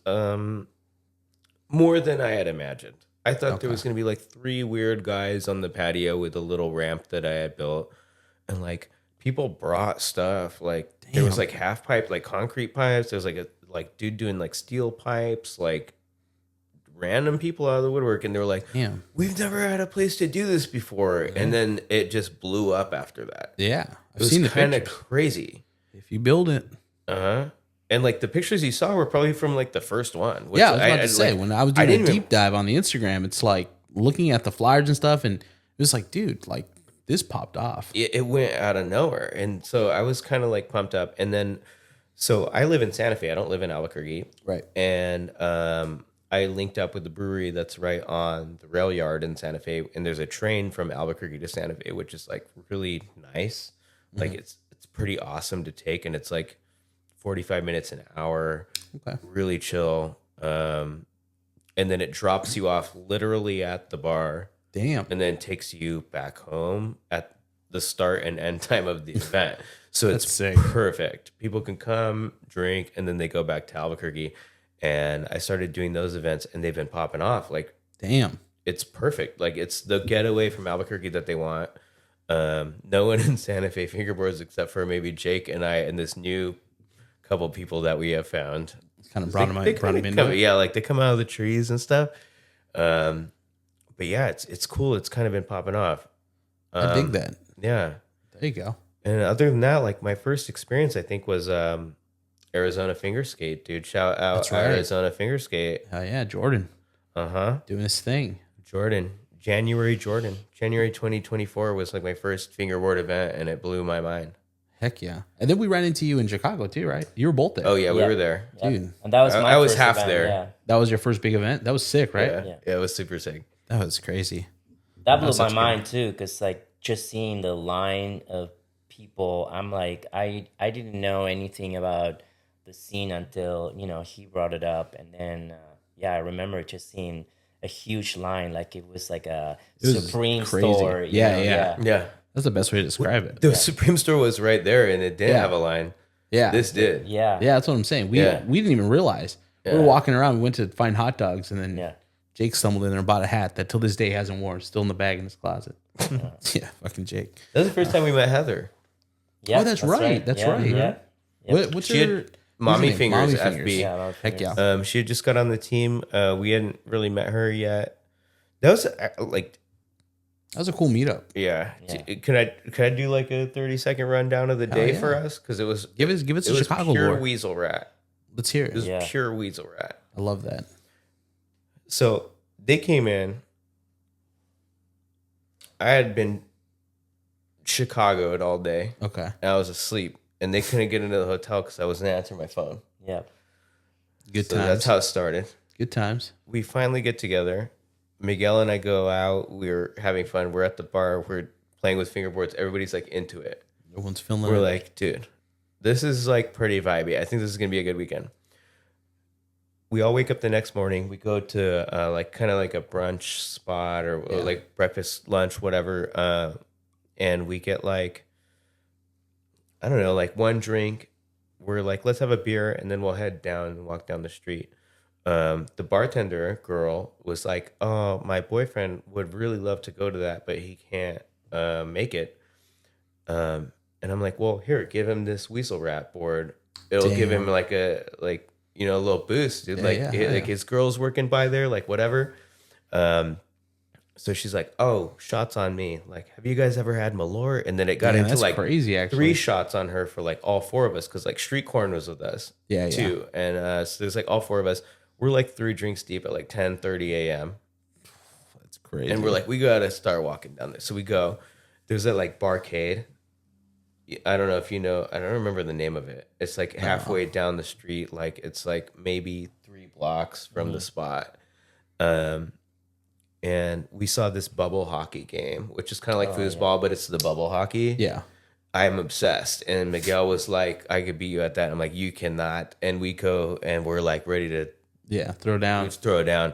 more than I had imagined. I thought there was going to be like 3 weird guys on the patio with a little ramp that I had built, and like people brought stuff. Like there was like half pipe, like concrete pipes. There was like a dude doing like steel pipes, like random people out of the woodwork, and they were like, we've never had a place to do this before. And then it just blew up after that. I've seen the kind of crazy. If you build it. And like the pictures you saw were probably from like the first one. Which I was about to say, when I was doing a deep dive on the Instagram, it's like looking at the flyers and stuff, and it was like, dude, like this popped off. It went out of nowhere. And so I was kind of like pumped up. And then, so I live in Santa Fe. I don't live in Albuquerque. Right. And I linked up with the brewery that's right on the rail yard in Santa Fe. And there's a train from Albuquerque to Santa Fe, which is like really nice. Like it's pretty awesome to take. And it's like 45 minutes an hour. Okay. Really chill. And then it drops you off literally at the bar. Damn. And then takes you back home at the start and end time of the event. So it's sick. Perfect. People can come, drink, and then they go back to Albuquerque. And I started doing those events, and they've been popping off. Like, damn, it's perfect. Like, it's the getaway from Albuquerque that they want. No one in Santa Fe fingerboards except for maybe Jake and I and this new couple people that we have found. It's kind of brought them in. Yeah, like they come out of the trees and stuff. But yeah, it's cool. It's kind of been popping off. I dig that. Yeah. There you go. And other than that, like my first experience, I think was Arizona Finger Skate, dude. Shout out Arizona Finger Skate. Oh yeah, Jordan. Doing his thing. January 2024 was like my first fingerboard event, and it blew my mind. Heck yeah. And then we ran into you in Chicago too, right? You were both there. Oh yeah, we were there. Dude. And that was I was half event, there. Yeah. That was your first big event? That was sick, right? Yeah, it was super sick. That was crazy. That blew my mind too, because like just seeing the line of people, I'm like, I didn't know anything about the scene until, he brought it up. And then, I remember just seeing a huge line, like it was like a Supreme store. Yeah. That's the best way to describe it. The Supreme store was right there, and it didn't have a line. Yeah. This did. Yeah. Yeah, that's what I'm saying. We didn't even realize. We were walking around. We went to find hot dogs, and then Jake stumbled in there and bought a hat that till this day hasn't worn. Still in the bag in his closet. Yeah, fucking Jake. That was the first time we met Heather. Yeah, that's right. That's right. Yeah. What's your Mommy Fingers, Mommy FB. Yeah, heck yeah. She had just got on the team. We hadn't really met her yet. That was like... That was a cool meetup. Yeah. Could I do like a 30-second rundown of the day for us? Because it was... Give us a Chicago pure lore. Weasel Rat. Let's hear it. It was pure Weasel Rat. I love that. So they came in. I had been Chicago'd all day. Okay. And I was asleep. And they couldn't get into the hotel because I wasn't answering my phone. Yeah. Good times. That's how it started. Good times. We finally get together. Miguel and I go out. We're having fun. We're at the bar. We're playing with fingerboards. Everybody's like into it. Everyone's feeling We're like, dude, this is like pretty vibey. I think this is going to be a good weekend. we all wake up the next morning. We go to like kind of like a brunch spot or like breakfast, lunch, whatever. And we get like, I don't know, like one drink. We're like, let's have a beer, and then we'll head down and walk down the street. The bartender girl was like, oh, my boyfriend would really love to go to that, but he can't make it. And I'm like, well, here, give him this Weasel Rat board. It'll give him like a little boost, dude. Like his girl's working by there, like whatever. So she's like, oh, shots on me. Like, have you guys ever had Malort? And then it got into like crazy, actually. 3 shots on her for like all 4 of us, because like Street Corn was with us too. And so there's like all 4 of us. We're like 3 drinks deep at like 10:30 a.m. That's crazy. And we're like, we gotta start walking down there. So we go. There's that like barcade. I don't know if you know. I don't remember the name of it. It's like halfway down the street. Like it's like maybe 3 blocks from the spot. And we saw this bubble hockey game, which is kind of like foosball, but it's the bubble hockey. Yeah. I'm obsessed. And Miguel was like, I could beat you at that. I'm like, you cannot. And we go and we're like ready to throw down. Let's throw it down.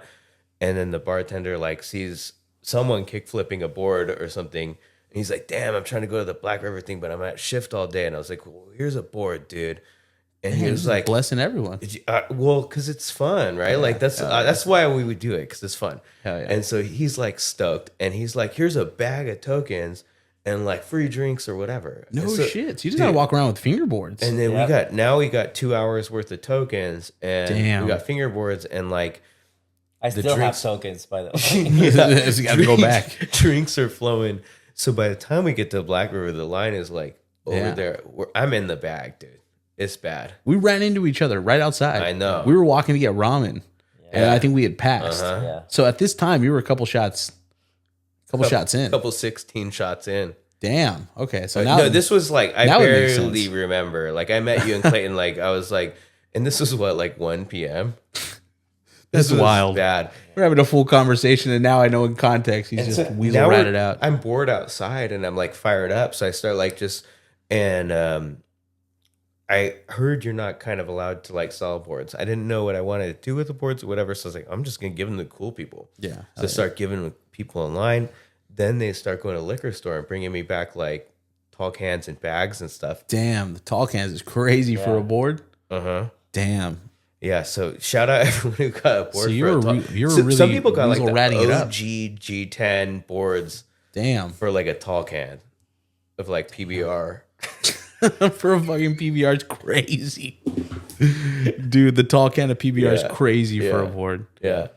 And then the bartender like sees someone kick flipping a board or something. And he's like, damn, I'm trying to go to the Black River thing, but I'm at shift all day. And I was like, well, here's a board, dude. And he was like, blessing everyone. Well, because it's fun, right? Like that's why we would do it, because it's fun. Hell yeah. And so he's like stoked, and he's like, here's a bag of tokens and like free drinks or whatever. No shit. So you just gotta walk around with fingerboards. And then we got 2 hours worth of tokens, and we got fingerboards, and like I still have tokens, by the way. You gotta go back. Drinks are flowing. So by the time we get to Black River, the line is like over there. I'm in the bag, dude. It's bad. We ran into each other right outside. I know. We were walking to get ramen, and I think we had passed. Yeah. So at this time, you were a couple shots in. Couple 16 shots in. Damn. Okay. So now, no, this was like, I now it makes barely sense. remember. Like I met you in Clayton, like I was like, and this was what, like 1 p.m.? That's wild. Bad. We're having a full conversation, and now I know in context he's just Weasel ratted out. I'm bored outside, and I'm like fired up, so I start like I heard you're not kind of allowed to like sell boards. I didn't know what I wanted to do with the boards or whatever, so I was like, I'm just gonna give them to cool people. Yeah. So I start giving them to people in line. Then they start going to the liquor store and bringing me back like tall cans and bags and stuff. Damn, the tall cans is crazy for a board. Damn. Yeah, so shout out everyone who got a board. So you were really some people got like the ratting it up. OG G10 boards. Damn. For like a tall can of like PBR. For a fucking PBR, it's crazy. Dude, the tall can of PBR is crazy for a board. Yeah.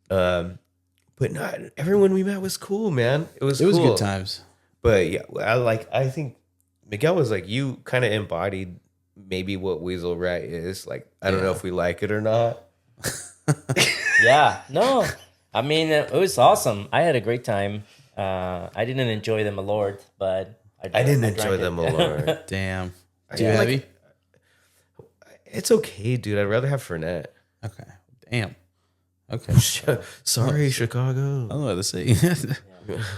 But not everyone we met was cool, man. It was cool. Good times. But yeah, I think Miguel was like, you kind of embodied maybe what Weasel Rat is. Like, I don't know if we like it or not. Yeah, no. I mean, it was awesome. I had a great time. I didn't enjoy them a lot, but I didn't enjoy them a lot. Damn. Too heavy? It's okay, dude. I'd rather have Fernet. Okay. Damn. Okay. Sorry, Chicago. I don't know what to say.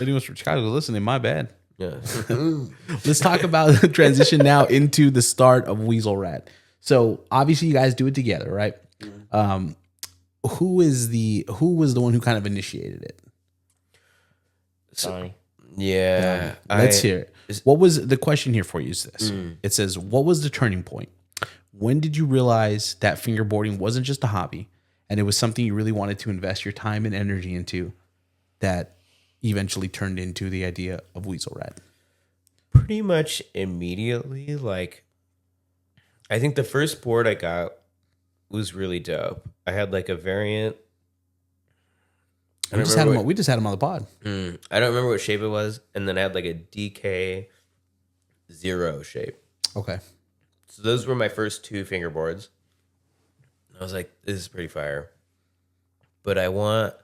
Anyone's from Chicago listening, my bad. Yeah. Let's talk about the transition now into the start of Weasel Rat. So obviously you guys do it together, right? Who was the one who kind of initiated it? Donnie. Yeah. Let's hear it. What was the question here for you is this? It says, what was the turning point? When did you realize that fingerboarding wasn't just a hobby and it was something you really wanted to invest your time and energy into that eventually turned into the idea of Weasel Rat? Pretty much immediately. Like, I think the first board I got was really dope. I had like a variant. We just had him on the pod. I don't remember what shape it was. And then I had like a DK 0 shape. Okay. So those were my first 2 fingerboards. I was like, this is pretty fire. But I want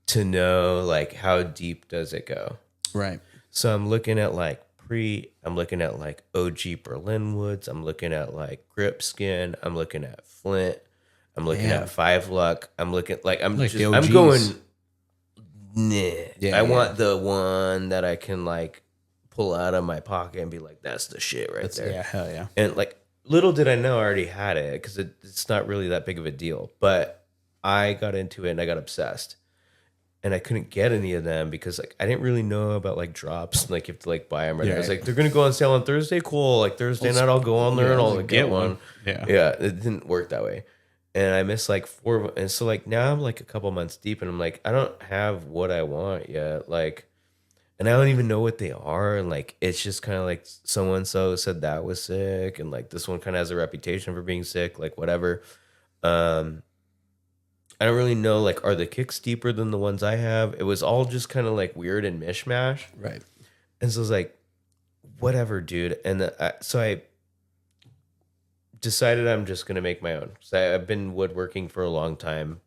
to know like how deep does it go? Right. So I'm looking at like I'm looking at like OG Berlin woods. I'm looking at like grip skin. I'm looking at flint. I'm looking at 5 luck. I'm looking like I'm going. Nah. I want the one that I can like pull out of my pocket and be like, that's the shit right there. Yeah, hell yeah. And like little did I know I already had it because it's not really that big of a deal. But I got into it and I got obsessed. And I couldn't get any of them because like I didn't really know about like drops. Like you have to like buy them. Right? I was like, they're gonna go on sale on Thursday. Cool. Like Thursday night, I'll go on there and I'll like, get one. Yeah. It didn't work that way. And I missed like 4. And so like now I'm like a couple months deep, and I'm like, I don't have what I want yet. Like, and I don't even know what they are. And like it's just kind of like so and so said that was sick, and like this one kind of has a reputation for being sick. Like whatever. I don't really know, like, are the kicks deeper than the ones I have? It was all just kind of, like, weird and mishmash. Right. And so I was like, whatever, dude. And so I decided I'm just going to make my own. So I've been woodworking for a long time.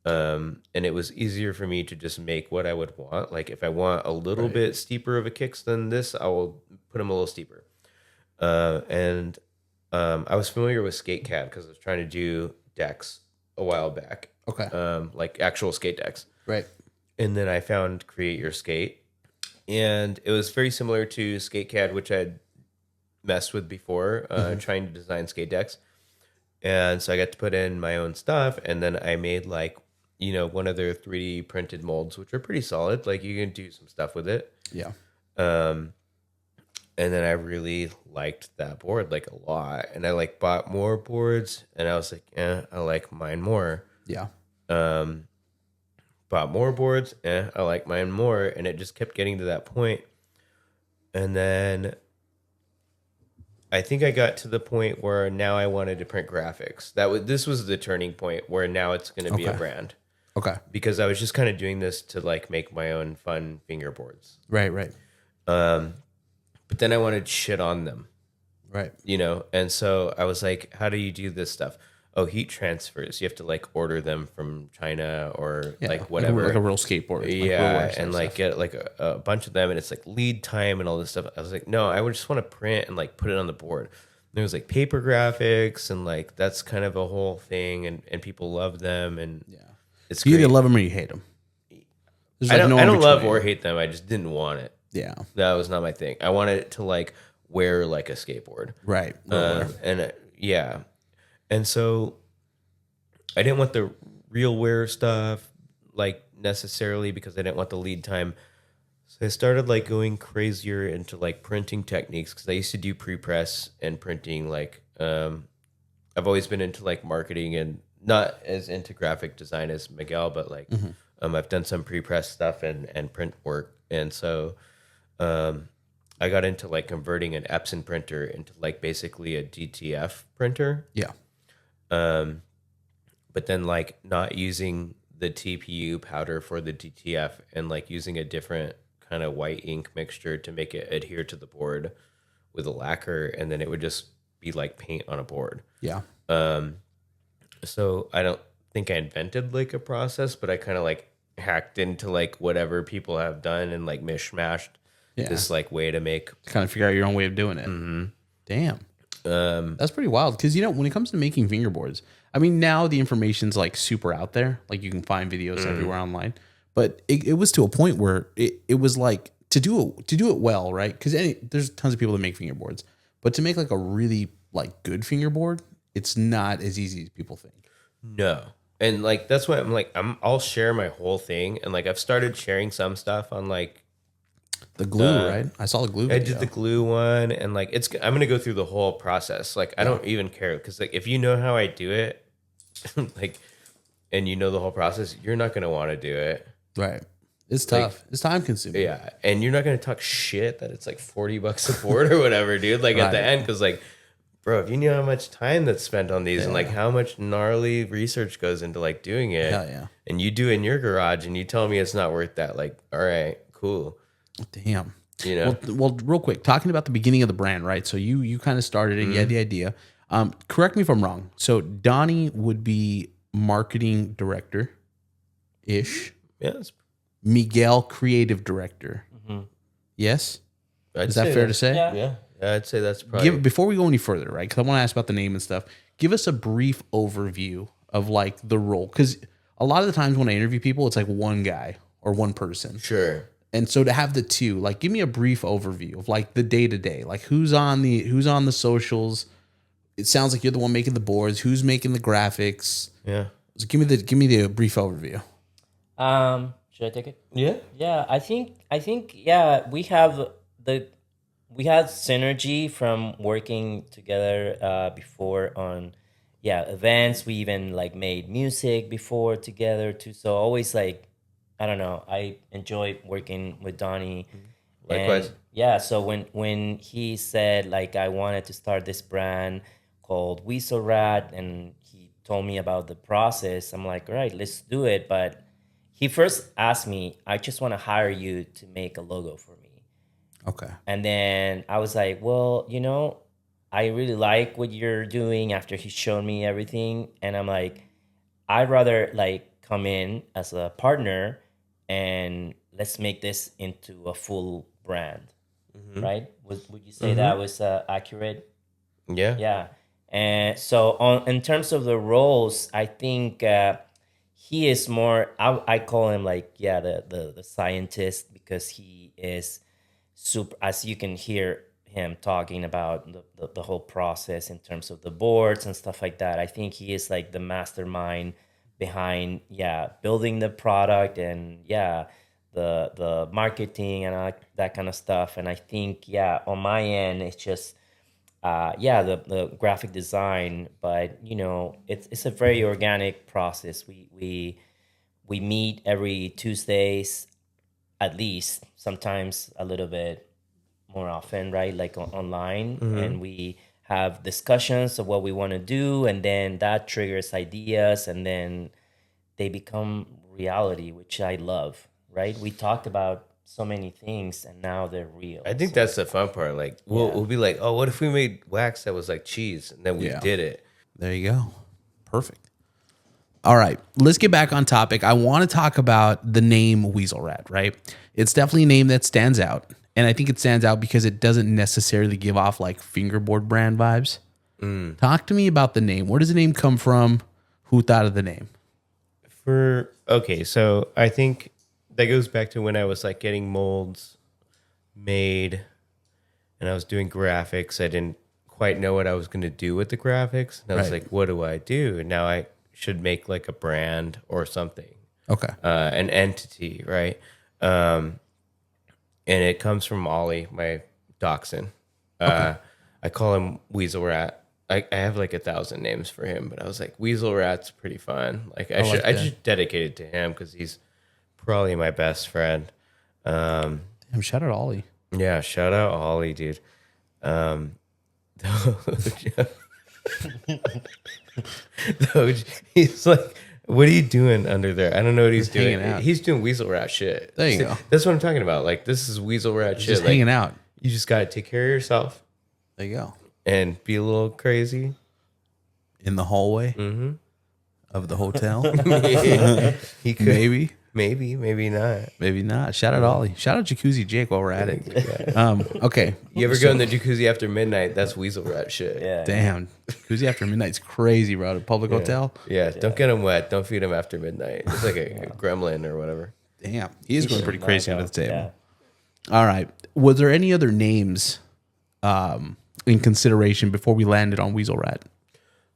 And it was easier for me to just make what I would want. Like, if I want a little bit steeper of a kicks than this, I will put them a little steeper. And I was familiar with SkateCAD because I was trying to do decks a while back. Okay. Like actual skate decks. Right. And then I found Create Your Skate. And it was very similar to SkateCAD, which I'd messed with before, trying to design skate decks. And so I got to put in my own stuff. And then I made like, you know, one of their 3D printed molds, which are pretty solid. Like you can do some stuff with it. Yeah. And then I really liked that board like a lot. And I like bought more boards and I was like, I like mine more. Yeah. Bought more boards. I like mine more. And it just kept getting to that point. And then I think I got to the point where now I wanted to print graphics. This was the turning point where now it's going to be a brand. Okay. Because I was just kind of doing this to like make my own fun fingerboards. Right. But then I wanted shit on them. Right. You know, and so I was like, how do you do this stuff? Oh, heat transfers. You have to like order them from China or like whatever. Like a real skateboard. And like get like a bunch of them, and it's like lead time and all this stuff. I was like, no, I would just want to print and like put it on the board. There was like paper graphics, and like that's kind of a whole thing, and people love them, and it's you great. either love them or you hate them. I don't love or hate them. I just didn't want it. Yeah, that was not my thing. I wanted it to like wear like a skateboard, right? And so I didn't want the real wear stuff like necessarily because I didn't want the lead time. So I started like going crazier into like printing techniques because I used to do pre-press and printing. Like I've always been into like marketing and not as into graphic design as Miguel, but like I've done some pre-press stuff and print work. And so I got into like converting an Epson printer into like basically a DTF printer. Yeah. But then like not using the TPU powder for the DTF and like using a different kind of white ink mixture to make it adhere to the board with a lacquer, and then it would just be like paint on a board. Yeah. So I don't think I invented like a process, but I kind of like hacked into like whatever people have done and like mishmashed this like way to make kind of figure out your own way of doing it. Mm-hmm. Damn. That's pretty wild because, you know, when it comes to making fingerboards, I mean, now the information's like super out there. Like you can find videos everywhere online, but it was to a point where it was like to do it well, right? Because there's tons of people that make fingerboards, but to make like a really like good fingerboard, it's not as easy as people think. No. And like, that's why I'm like, I'll share my whole thing. And like, I've started sharing some stuff on like, the glue, right? I saw the glue video. I did the glue one, and like I'm gonna go through the whole process. Like I don't even care because like if you know how I do it, like, and you know the whole process, you're not gonna want to do it. Right? It's tough. Like, it's time consuming. Yeah, and you're not gonna talk shit that it's like $40 a board or whatever, dude. Like at the end, because like, bro, if you knew how much time that's spent on these and like how much gnarly research goes into like doing it, and you do it in your garage, and you tell me it's not worth that, like, all right, cool. Damn. You know, well, real quick, talking about the beginning of the brand, right? So you kind of started it. You had the idea. Correct me if I'm wrong. So Donnie would be marketing director ish. Yes. Miguel, creative director. Mm-hmm. Yes. Is that fair to say? Yeah. I'd say that's probably. Before we go any further, right? Because I want to ask about the name and stuff. Give us a brief overview of like the role, because a lot of the times when I interview people, it's like one guy or one person. Sure. And so to have the two, like, give me a brief overview of like the day to day, like who's on the socials, it sounds like you're the one making the boards. Who's making the graphics? Yeah. So give me the brief overview. Should I take it? Yeah. Yeah, I think yeah, we had synergy from working together before on events. We even like made music before together too. So always like I don't know, I enjoy working with Donnie. Likewise. And yeah, so when he said like I wanted to start this brand called Weasel Rat and he told me about the process, I'm like, all right, let's do it. But he first asked me, I just want to hire you to make a logo for me. Okay. And then I was like, well, I really like what you're doing after he showed me everything. And I'm like, I'd rather like come in as a partner and let's make this into a full brand. Right? Would you say that was accurate? Yeah. Yeah. And so in terms of the roles, I think he is more, I call him like, the scientist because he is super, as you can hear him talking about the whole process in terms of the boards and stuff like that. I think he is like the mastermind behind, building the product and the marketing and that kind of stuff. And I think, on my end, it's just, the graphic design, but it's a very organic process. We meet every Tuesdays, at least, sometimes a little bit more often, right? Like online, and we have discussions of what we want to do, and then that triggers ideas, and then they become reality, which I love, right? We talked about so many things and now they're real. I think that's the fun part. Like we'll be like, oh, what if we made wax that was like cheese, and then we did it. There you go. Perfect. All right, let's get back on topic. I want to talk about the name Weasel Rat, right? It's definitely a name that stands out. And I think it stands out because it doesn't necessarily give off like fingerboard brand vibes. Talk to me about the name. Where does the name come from? Who thought of the name? So I think that goes back to when I was like getting molds made and I was doing graphics. I didn't quite know what I was going to do with the graphics. And I was like, what do I do? And now I should make like a brand or something. Okay. An entity, right? And it comes from Ollie, my dachshund. I call him Weasel Rat. I have like 1,000 names for him, but I was like, Weasel Rat's pretty fun. Like I should dedicate it to him because he's probably my best friend. Damn, shout out to Ollie. Yeah, shout out Ollie, dude. He's like, what are you doing under there? I don't know what he's doing. Hanging out. He's doing Weasel Rat shit. There you go. That's what I'm talking about. Like, this is Weasel Rat shit. Just like, hanging out. You just got to take care of yourself There you go. and be a little crazy. In the hallway of the hotel. He could. Maybe not. Maybe not. Shout out Ollie. Shout out Jacuzzi Jake while we're at it. Okay. You ever go in the jacuzzi after midnight? That's Weasel Rat shit. Yeah. Damn. Jacuzzi after midnight's crazy, bro. At a public hotel. Yeah, don't get him wet. Don't feed him after midnight. It's like a gremlin or whatever. Damn. He is going pretty crazy under the table. Yeah. All right. Was there any other names in consideration before we landed on Weasel Rat?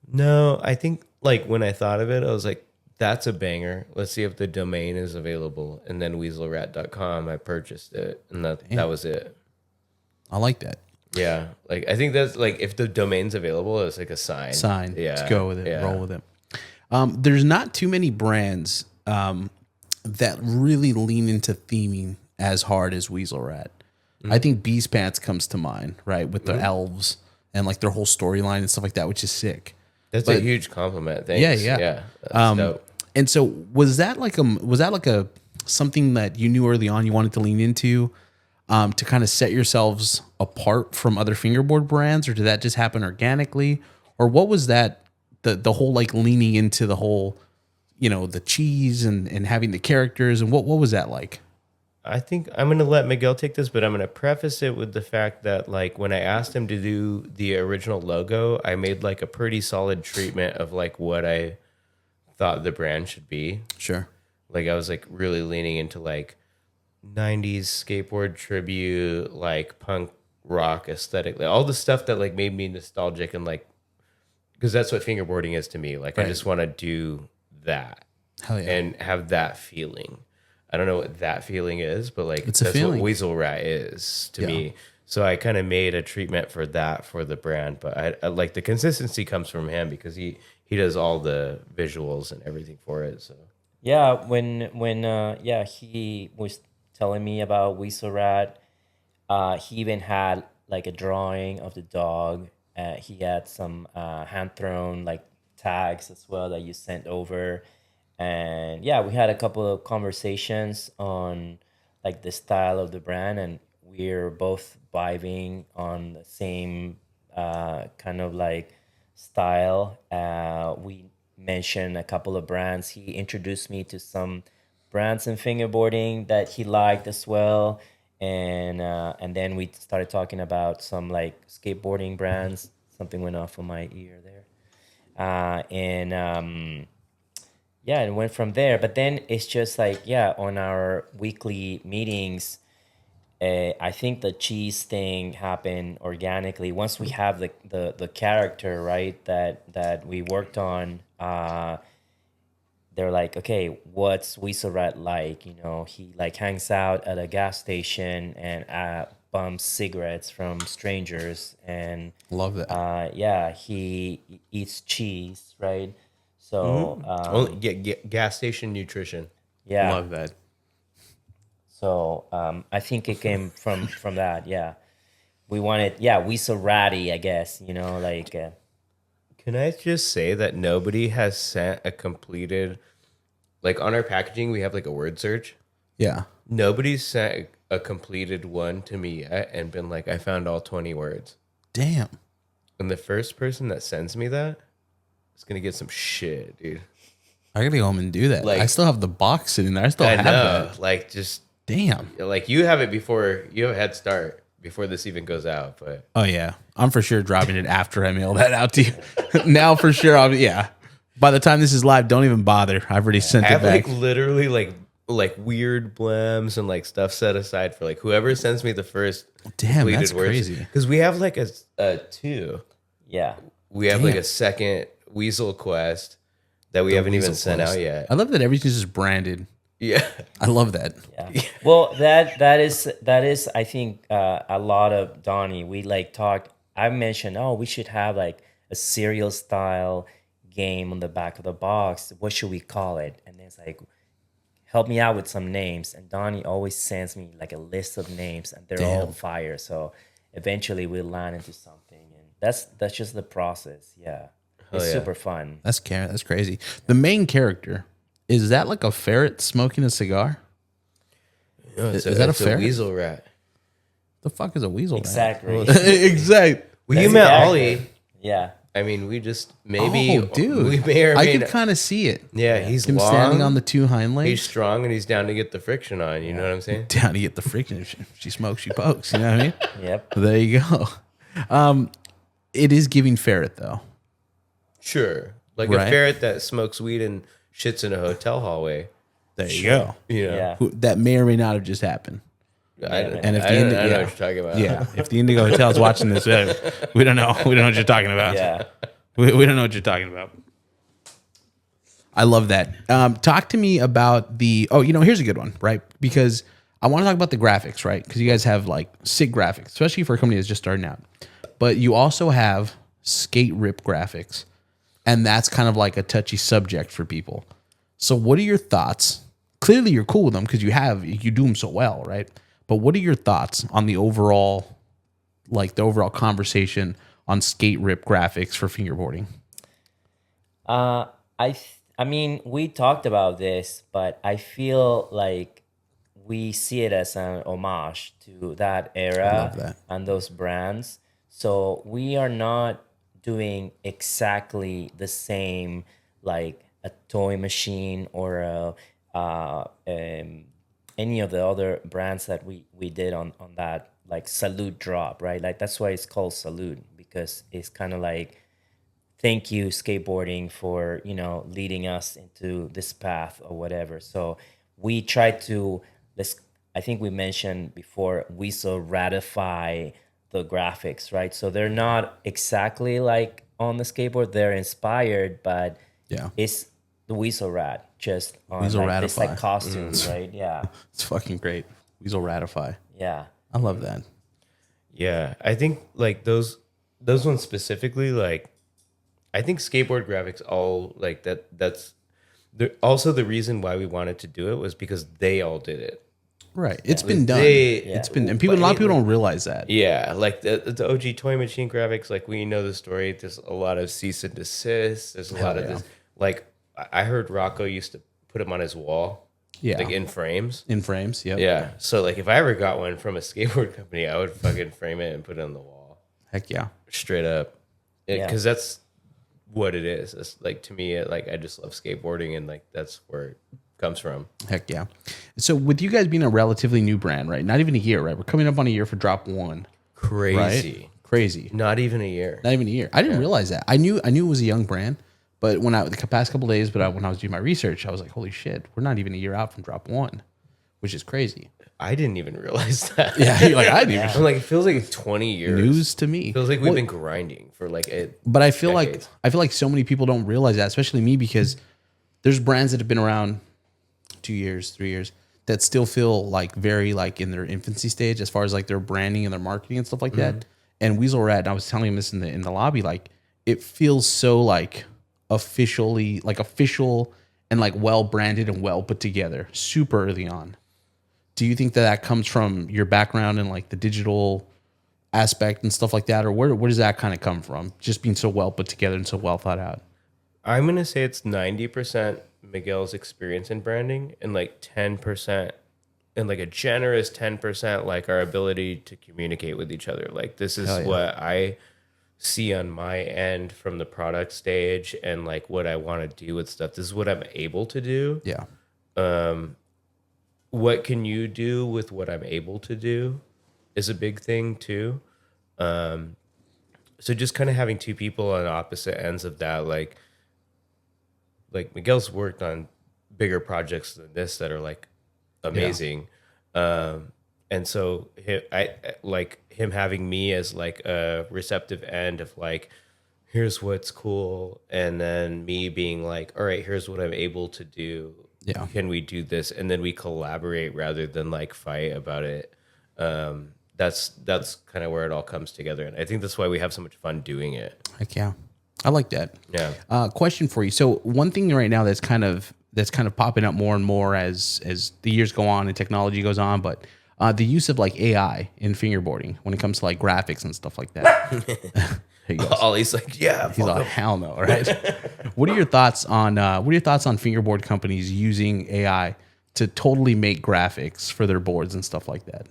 No, I think like when I thought of it, I was like, that's a banger. Let's see if the domain is available. And then weaselrat.com, I purchased it. And that was it. I like that. Yeah. Like, I think that's like, if the domain's available, it's like a sign. Yeah. Let's go with it. Yeah. Roll with it. There's not too many brands that really lean into theming as hard as Weasel Rat. I think Beast Pants comes to mind, right? With the elves and like their whole storyline and stuff like that, which is sick. That's a huge compliment. Thanks. Yeah. That's dope. And so was that like a something that you knew early on you wanted to lean into to kind of set yourselves apart from other fingerboard brands, or did that just happen organically? Or what was that the whole like leaning into the whole, the cheese and having the characters, and what was that like? I think I'm going to let Miguel take this, but I'm going to preface it with the fact that like when I asked him to do the original logo, I made like a pretty solid treatment of like what I thought the brand should be. Sure. Like I was like really leaning into like 90s skateboard tribute, like punk rock aesthetic, like all the stuff that like made me nostalgic and like because that's what fingerboarding is to me. Like, I just want to do that Hell yeah. and have that feeling. I don't know what that feeling is, but like It's a that's feeling. what Weasel Rat is to me. So I kind of made a treatment for that for the brand, but I like the consistency comes from him because he does all the visuals and everything for it. So Yeah, when he was telling me about Weasel Rat, he even had like a drawing of the dog. He had some hand thrown like tags as well that you sent over, and yeah, we had a couple of conversations on like the style of the brand, and we're both vibing on the same kind of like style. We mentioned a couple of brands. He introduced me to some brands in fingerboarding that he liked as well, and then we started talking about some like skateboarding brands. Something went off on my ear there, and yeah, it went from there. But then it's just like, yeah, on our weekly meetings, I think the cheese thing happened organically once we have the character, right, that we worked on. They're like, okay, what's Weaselrat like? You know, he like hangs out at a gas station and bums cigarettes from strangers, and Love that. yeah, he eats cheese, right? So only gas station nutrition. yeah, Love that. so I think it came from that. Yeah, we wanted, yeah, Weasel Ratty, I guess. You know, like Can I just say that nobody has sent a completed, like on our packaging, we have like a word search. Yeah. Nobody's sent a completed one to me yet and been like, I found all 20 words. Damn. And the first person that sends me that is going to get some shit, dude. I gotta go home and do that. Like- I still have the box sitting there. I still I have know. that. Like, just, Damn. like, you have it before, you have a head start before this even goes out. But Oh yeah. I'm for sure dropping it after I mail that out to you. Now for sure. Yeah. By the time this is live, don't even bother. I've already sent I it have back. like literally like weird blems and like stuff set aside for like whoever sends me the first Damn, that's crazy. because we have like a two. yeah, We have like Damn. a second Weasel quest that we haven't even Weasel sent Quest. out yet. I love that everything's just branded. Yeah. I love that. yeah. Well, that is I think a lot of Donnie. We like talked. I mentioned, oh, we should have like a serial style game on the back of the box. What should we call it? And it's like, help me out with some names. And Donnie always sends me like a list of names, and they're all Damn. fire. So eventually we'll land into something, and that's just the process. Yeah, it's yeah. super fun. That's crazy. The main character, is that like a ferret smoking a cigar? No, Is that a it's ferret? Weasel Rat? The fuck is a weasel? Exactly. Exact. Well, you That's met exactly. Ollie. Yeah. I mean, we just maybe Oh, dude. we may or I may could not. kind of see it. Yeah, he's Him long. standing on the two hind He's legs. strong and he's down to get the friction on. You know what I'm saying? Down to get the freaking. If she smokes, she pokes. You know what I mean? Yep. There you go. It is giving ferret though. Sure. Like Right. a ferret that smokes weed and shits in a hotel hallway. There you go. You know? Yeah. That may or may not have just happened. And if the I Indi- know yeah. what you're talking about. Yeah, if the Indigo Hotel's watching this, we don't know. We don't know what you're talking about. Yeah. We don't know what you're talking about. I love that. Talk to me about the. Oh, here's a good one, right? Because I want to talk about the graphics, right? Because you guys have like sick graphics, especially for a company that's just starting out. But you also have skate rip graphics, and that's kind of like a touchy subject for people. So, what are your thoughts? Clearly, you're cool with them because you do them so well, right? But what are your thoughts on the overall conversation on skate rip graphics for fingerboarding? I mean, we talked about this, but I feel like we see it as an homage to that era love that. and those brands. So we are not doing exactly the same, like a toy machine or any of the other brands that we did on that like Salute drop, right? Like that's why it's called Salute, because it's kind of like, thank you skateboarding for leading us into this path or whatever. So we try to I think we mentioned before, Weasel ratify the graphics, right? So they're not exactly like on the skateboard. They're inspired, but Yeah. it's the Weasel Rat just on Weasel like this like Ratify. costumes, right? Yeah, It's fucking great. Weasel Ratify. yeah, I love that. Yeah, I think like those ones specifically, like I think skateboard graphics all like that's also the reason why we wanted to do it was because they all did it. Right. It's been done. Yeah. It's been, and people, a lot of people don't realize that. Yeah, like the OG Toy Machine graphics, like we know the story. There's a lot of cease and desist. There's a lot of this. Like I heard Rocco used to put them on his wall, Yeah. like in frames. In frames. Yep. Yeah, so like if I ever got one from a skateboard company, I would fucking frame it and put it on the wall, Heck yeah. straight up, Yeah. because that's what it is. It's like to me, like I just love skateboarding, and like that's where it comes from. Heck yeah. So with you guys being a relatively new brand, right? Not even a year, right? We're coming up on a year for Drop One. Crazy, Right? Crazy. not even a year. Not even a year. I didn't realize that. I knew it was a young brand, but when the past couple days, when I was doing my research, I was like, holy shit, we're not even a year out from Drop One, which is crazy. I didn't even realize that. Yeah, you're like I didn't even. I'm like, it feels like 20 years. News to me. It feels like we've been grinding for like it. But I feel decades. like so many people don't realize that, especially me, because there's brands that have been around 2 years, 3 years that still feel like very like in their infancy stage as far as like their branding and their marketing and stuff like that. And Weasel Rat, and I was telling him this in the lobby, like it feels so like official and like well branded and well put together super early on. Do you think that comes from your background and like the digital aspect and stuff like that, or where does that kind of come from? Just being so well put together and so well thought out. I'm gonna say it's 90% Miguel's experience in branding, and like 10%, and like a generous 10%, like our ability to communicate with each other. Like this is what I see on my end from the product stage, and like what I want to do with stuff. This is what I'm able to do. Yeah. What can you do with what I'm able to do is a big thing too. So just kind of having two people on opposite ends of that, like Miguel's worked on bigger projects than this that are like amazing. And so I like him having me as like a receptive end of like, here's what's cool. And then me being like, all right, here's what I'm able to do. Yeah. Can we do this? And then we collaborate rather than like fight about it. That's kind of where it all comes together. And I think that's why we have so much fun doing it. Heck yeah. I like that. Yeah. Question for you. So one thing right now that's kind of popping up more and more as the years go on and technology goes on, but the use of like AI in fingerboarding when it comes to like graphics and stuff like that. He goes. Ollie's like, yeah. He's like, hell no, right? What are your thoughts on fingerboard companies using AI to totally make graphics for their boards and stuff like that?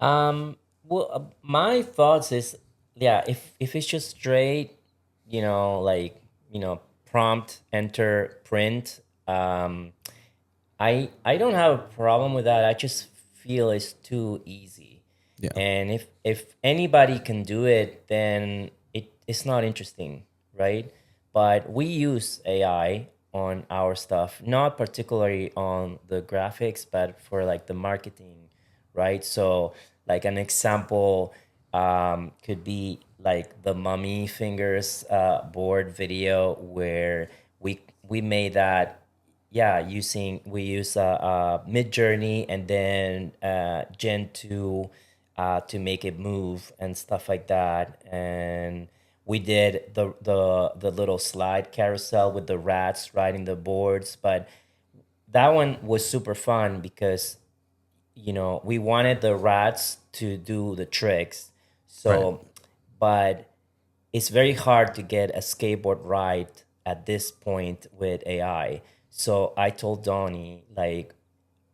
Well, my thoughts is, yeah, if it's just straight, prompt, enter, print, I don't have a problem with that. I just feel it's too easy. Yeah. And if anybody can do it, then it's not interesting, right? But we use AI on our stuff, not particularly on the graphics, but for like the marketing, right? So like an example could be like the Mummy Fingers board video where we made that, we use Mid Journey and then Gen 2 to make it move and stuff like that. And we did the little slide carousel with the rats riding the boards, but that one was super fun because we wanted the rats to do the tricks. So, Right. but it's very hard to get a skateboard right at this point with AI. So I told Donnie, like,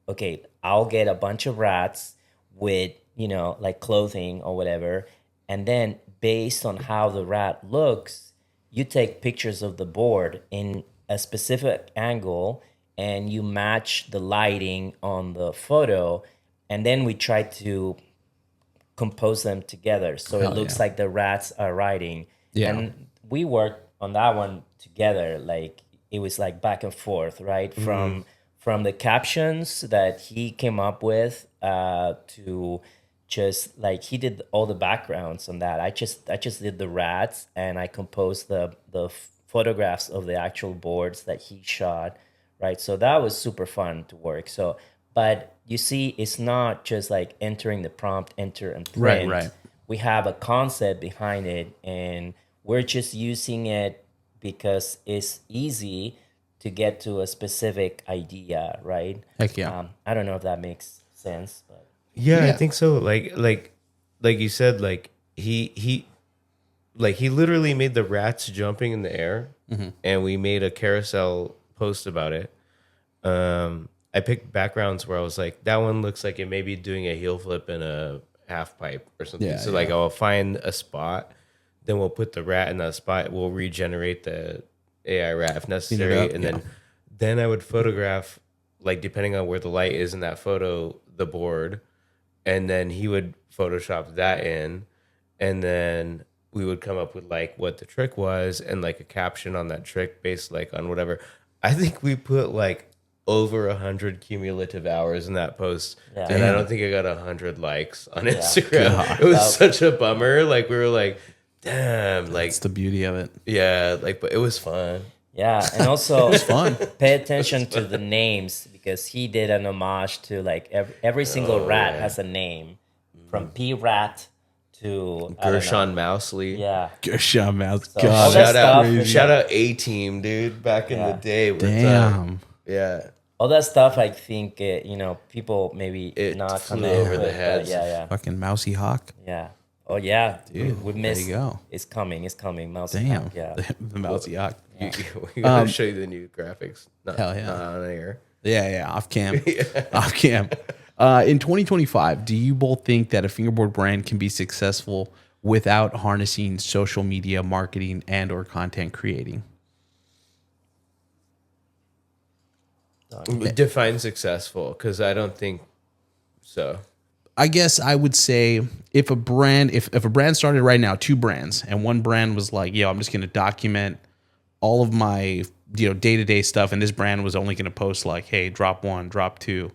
okay, I'll get a bunch of rats with, like clothing or whatever. And then based on how the rat looks, you take pictures of the board in a specific angle and you match the lighting on the photo. And then we try to compose them together. So it looks like the rats are riding. Yeah. And we worked on that one together. Like it was like back and forth, right? From the captions that he came up with to just like he did all the backgrounds on that. I just did the rats, and I composed the photographs of the actual boards that he shot, right? So that was super fun to work. So, but you see, it's not just like entering the prompt, enter and print. Right. We have a concept behind it, and we're just using it because it's easy to get to a specific idea, right? Heck yeah. I don't know if that makes sense, but Yeah, Yeah. I think so. Like you said, like he literally made the rats jumping in the air, and we made a carousel post about it. I picked backgrounds where I was like, that one looks like it may be doing a heel flip in a half pipe or something. Yeah, So like I'll find a spot, then we'll put the rat in that spot. We'll regenerate the AI rat if necessary, up, and yeah. then I would photograph, like depending on where the light is in that photo, the board, and then he would Photoshop that in, and then we would come up with like what the trick was and like a caption on that trick based like on whatever. I think we put like over 100 cumulative hours in that post, Yeah. and I Damn. don't think I got 100 likes on Instagram. God. It was such a bummer. Like we were like, damn, like That's the beauty of it. yeah, like but it was fun. yeah, and also Fun. pay attention to the names, because he did an homage to like every single rat has a name, from P Rat to I don't know. Gershon Mousley. Yeah, Gershon Mouse. all God. that stuff is Shout out A-Team, dude. Back in the day. What's up? Damn. Yeah. all that stuff. I think people maybe It not flew connect over with, the but heads. Yeah, Fucking Mousy Hawk. yeah. Oh yeah, Dude, we there missed. you go. It's coming. Mouse. Damn. Yeah. The Mousy Hawk. We gotta show you the new graphics. Hell yeah. Not on air. Yeah, off cam. Off cam. In 2025, do you both think that a fingerboard brand can be successful without harnessing social media marketing and or content creating? Define successful, because I don't think so. I guess I would say if a brand started right now, two brands, and one brand was like, yo, I'm just going to document all of my day-to-day stuff, and this brand was only going to post like, hey, drop one, drop two,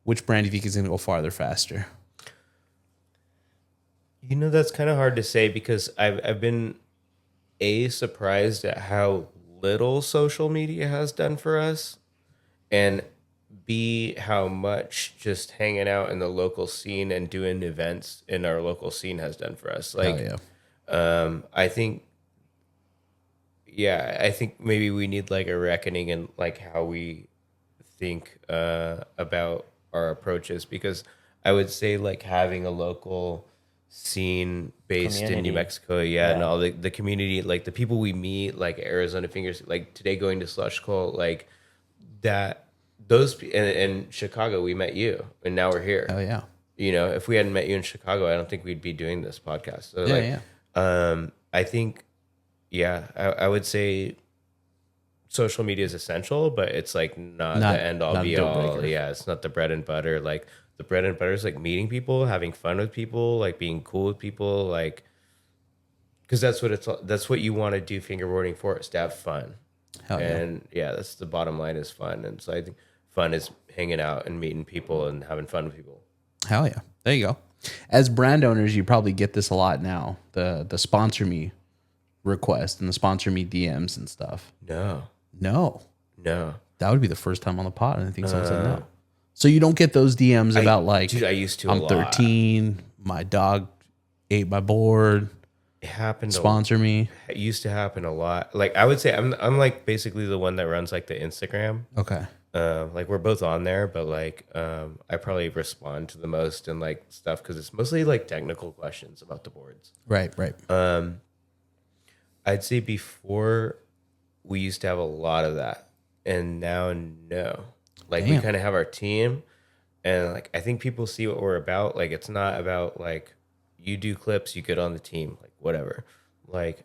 which brand do you think is going to go farther faster? That's kind of hard to say, because I've been surprised at how little social media has done for us, and B, how much just hanging out in the local scene and doing events in our local scene has done for us. Like, I think maybe we need like a reckoning in like how we think about our approaches, because I would say like having a local scene based in Community. New Mexico, and all the community, like the people we meet, like Arizona Fingers, like today going to Slush Cult, like that. Those in Chicago, we met you, and now we're here. Oh yeah. If we hadn't met you in Chicago, I don't think we'd be doing this podcast. So I think, I would say social media is essential, but it's like not the end all not a be deal all. breaker. Yeah, it's not the bread and butter. Like the bread and butter is like meeting people, having fun with people, like being cool with people, like because that's what you want to do fingerboarding for, is to have fun. Hell yeah. And that's the bottom line, is fun. And so I think fun is hanging out and meeting people and having fun with people. Hell yeah. There you go. As brand owners, you probably get this a lot now. The sponsor me request and the sponsor me DMs and stuff. No. That would be the first time on the pod, and I think someone said no. So you don't get those DMs about like, Dude, I used to a I'm lot. 13, my dog ate my board, It happened. sponsor me. It used to happen a lot. Like I would say, I'm like basically the one that runs like the Instagram. Okay. Like we're both on there, but like I probably respond to the most and like stuff, because it's mostly like technical questions about the boards. Right. I'd say before we used to have a lot of that, and now no. Like we Damn. kind of have our team, and like I think people see what we're about. Like it's not about like you do clips, you get on the team, like whatever. Like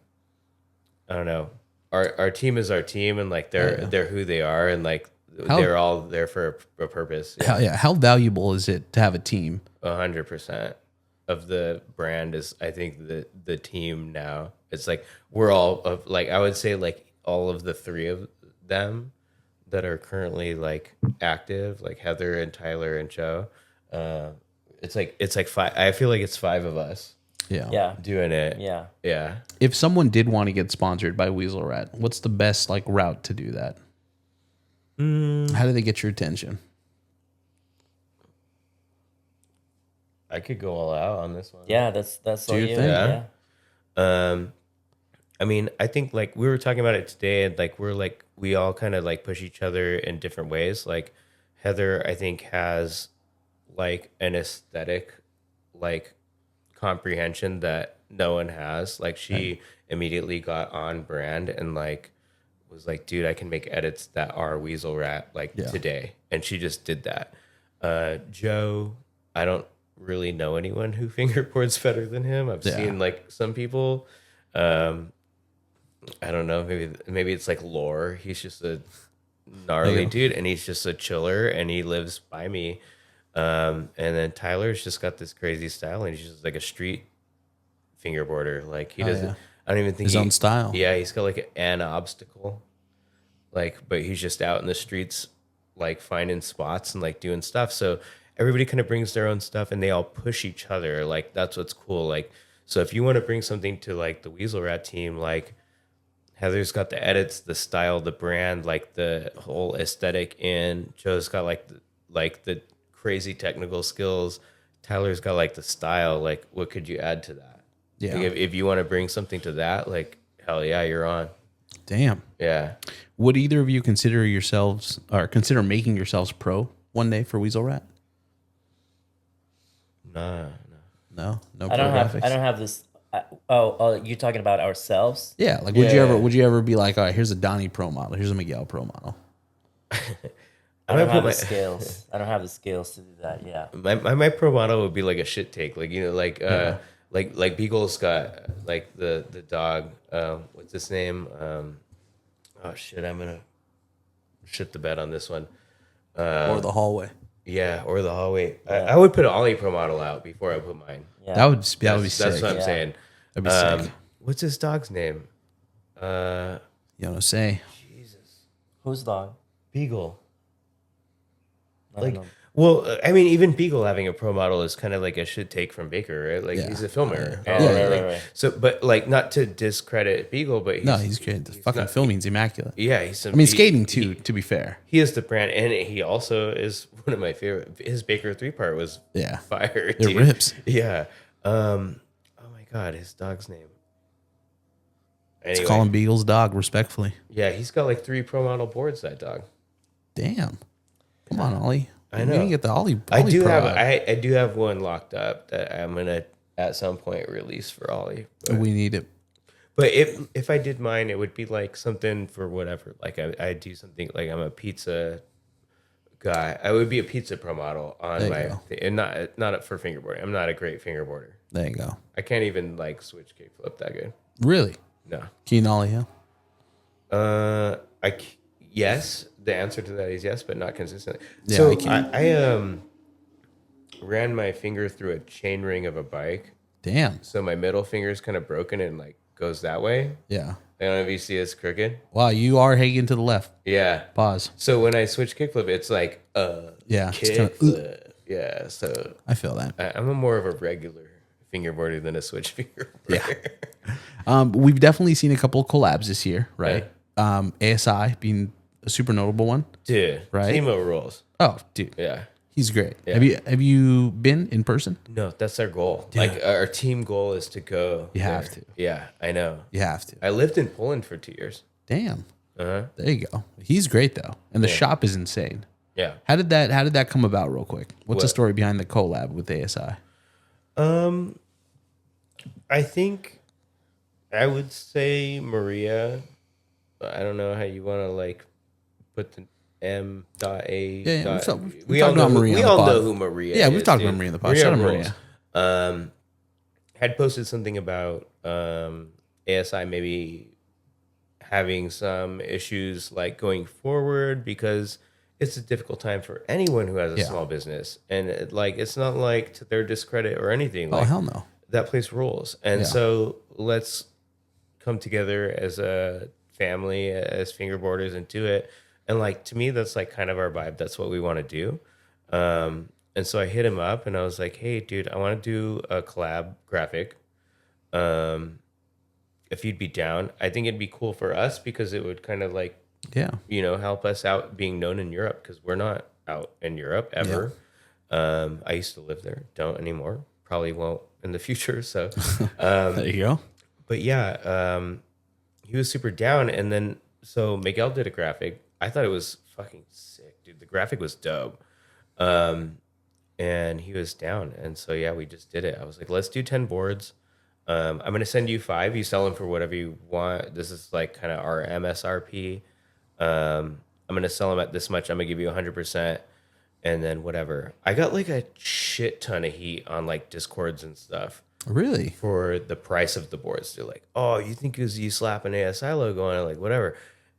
I don't know. Our team is our team, and like they're who they are, and like they're all there for a purpose. Hell yeah. How valuable is it to have a team? 100% of the brand is, I think, the team now. It's like we're all of, like, I would say like all of the three of them that are currently like active, like Heather and Tyler and Joe. It's like five. I feel like it's five of us Yeah. doing it. Yeah. Yeah. If someone did want to get sponsored by Weasel Rat, what's the best like route to do that? How do they get your attention? I could go all out on this one. Yeah, that's all you you. think? Yeah. I mean, I think like we were talking about it today, and like we all kind of like push each other in different ways. Like Heather, I think, has like an aesthetic like comprehension that no one has. Like she immediately got on brand and like was like, dude, I can make edits that are Weasel Rat like today. And she just did that. Joe, I don't really know anyone who fingerboards better than him. I've seen like some people. I don't know, maybe it's like lore. He's just a gnarly dude and he's just a chiller and he lives by me. And then Tyler's just got this crazy style and he's just like a street fingerboarder. Like he doesn't I don't even think His own style. Yeah, he's got like an obstacle. Like, but he's just out in the streets like finding spots and like doing stuff. So everybody kind of brings their own stuff and they all push each other. Like that's what's cool. Like so if you want to bring something to like the Weasel Rat team, like Heather's got the edits, the style, the brand, like the whole aesthetic in. Joe's got like the crazy technical skills. Tyler's got like the style. Like what could you add to that? Yeah. Like, if you want to bring something to that, like hell yeah, you're on. Damn. Yeah. Would either of you consider yourselves or consider making yourselves pro one day for Weasel Rat? Nah. No pro I graphics. don't have this. Oh, you're talking about ourselves? Yeah, like would you ever be like, all right, here's a Donnie pro model, here's a Miguel pro model? I don't have the skills. I don't have the skills to do that. Yeah. My pro model would be like a shit take, like like Beagle's got like the dog. What's his name? Oh shit, I'm gonna shit the bed on this one. Or the hallway. Yeah, or the hallway. I would put an Ollie pro model out before I put mine. Yeah. That would be sick. That's what I'm saying. That'd be sick. What's his dog's name? You don't say. Jesus, Whose dog? Beagle. I don't know. Well, I mean, even Beagle having a pro model is kind of like a shit take from Baker, right? Like he's a filmer. Right. So, but like, not to discredit Beagle, but He's great. The fucking filming's immaculate. Yeah, Skating too. To be fair, he is the brand, and he also is one of my favorite. His Baker 3-part was fire. It dude. rips. Yeah. Oh my god, his dog's name. Anyway, Let's call him Beagle's dog, respectfully. yeah, he's got like 3 pro model boards. That dog. Damn. Come on, Ollie. I know. We didn't get the Ollie. I do pro have out. I do have one locked up that I'm gonna at some point release for Ollie. But, We need it. but if I did mine, it would be like something for whatever. Like I do something like I'm a pizza guy. I would be a pizza pro model on There you my go. and not for fingerboarding. I'm not a great fingerboarder. There you go. I can't even like switch kickflip that good. Really? No. Keen Ollie, yeah. Yes. The answer to that is yes, but not consistently. Yeah, so I can't. I ran my finger through a chain ring of a bike. Damn. So my middle finger is kind of broken and like goes that way. Yeah. I don't know if you see it's crooked. Wow, you are hanging to the left. Yeah. Pause. So when I switch kickflip, it's like Yeah. It's kinda, kickflip. Yeah. So I feel that. I'm a more of a regular fingerboarder than a switch fingerboarder. Yeah. We've definitely seen a couple of collabs this year, right? ASI being a super notable one. Dude. Right? Timo rules. Oh, dude. Yeah. He's great. Yeah. Have you been in person? No, that's our goal. Like our team goal is to go. You have there. to. Yeah, I know. You have to. I lived in Poland for 2 years. Damn. Uh-huh. There you go. He's great though. And the shop is insane. Yeah. How did that come about real quick? What's the What? story behind the collab with ASI? I think I would say Maria. I don't know how you want to like put the M.A. Yeah, we all know Maria. We all know who Maria is. Yeah, we've talked dude. about Maria in the pod. Shout out rules. Maria. Had posted something about ASI maybe having some issues like going forward because it's a difficult time for anyone who has a small business, and it's not like to their discredit or anything. Oh Like, hell no. that place rules, and so let's come together as a family, as fingerboarders, and do it. And like to me, that's like kind of our vibe. That's what we want to do. And so I hit him up and I was like, hey, dude, I want to do a collab graphic. If you'd be down, I think it'd be cool for us because it would kind of like, Yeah. help us out being known in Europe because we're not out in Europe ever. I used to live there, don't anymore. Probably won't in the future. So, There you go. but yeah, he was super down. And then, so Miguel did a graphic. I thought it was fucking sick, dude. The graphic was dope. And he was down. And so, yeah, we just did it. I was like, let's do 10 boards. I'm going to send you 5. You sell them for whatever you want. This is like kind of our MSRP. I'm going to sell them at this much. I'm going to give you 100%. And then whatever. I got like a shit ton of heat on like Discords and stuff. Really? For the price of the boards. They're like, oh, you think it was you slap an ASI logo on it? Like, whatever.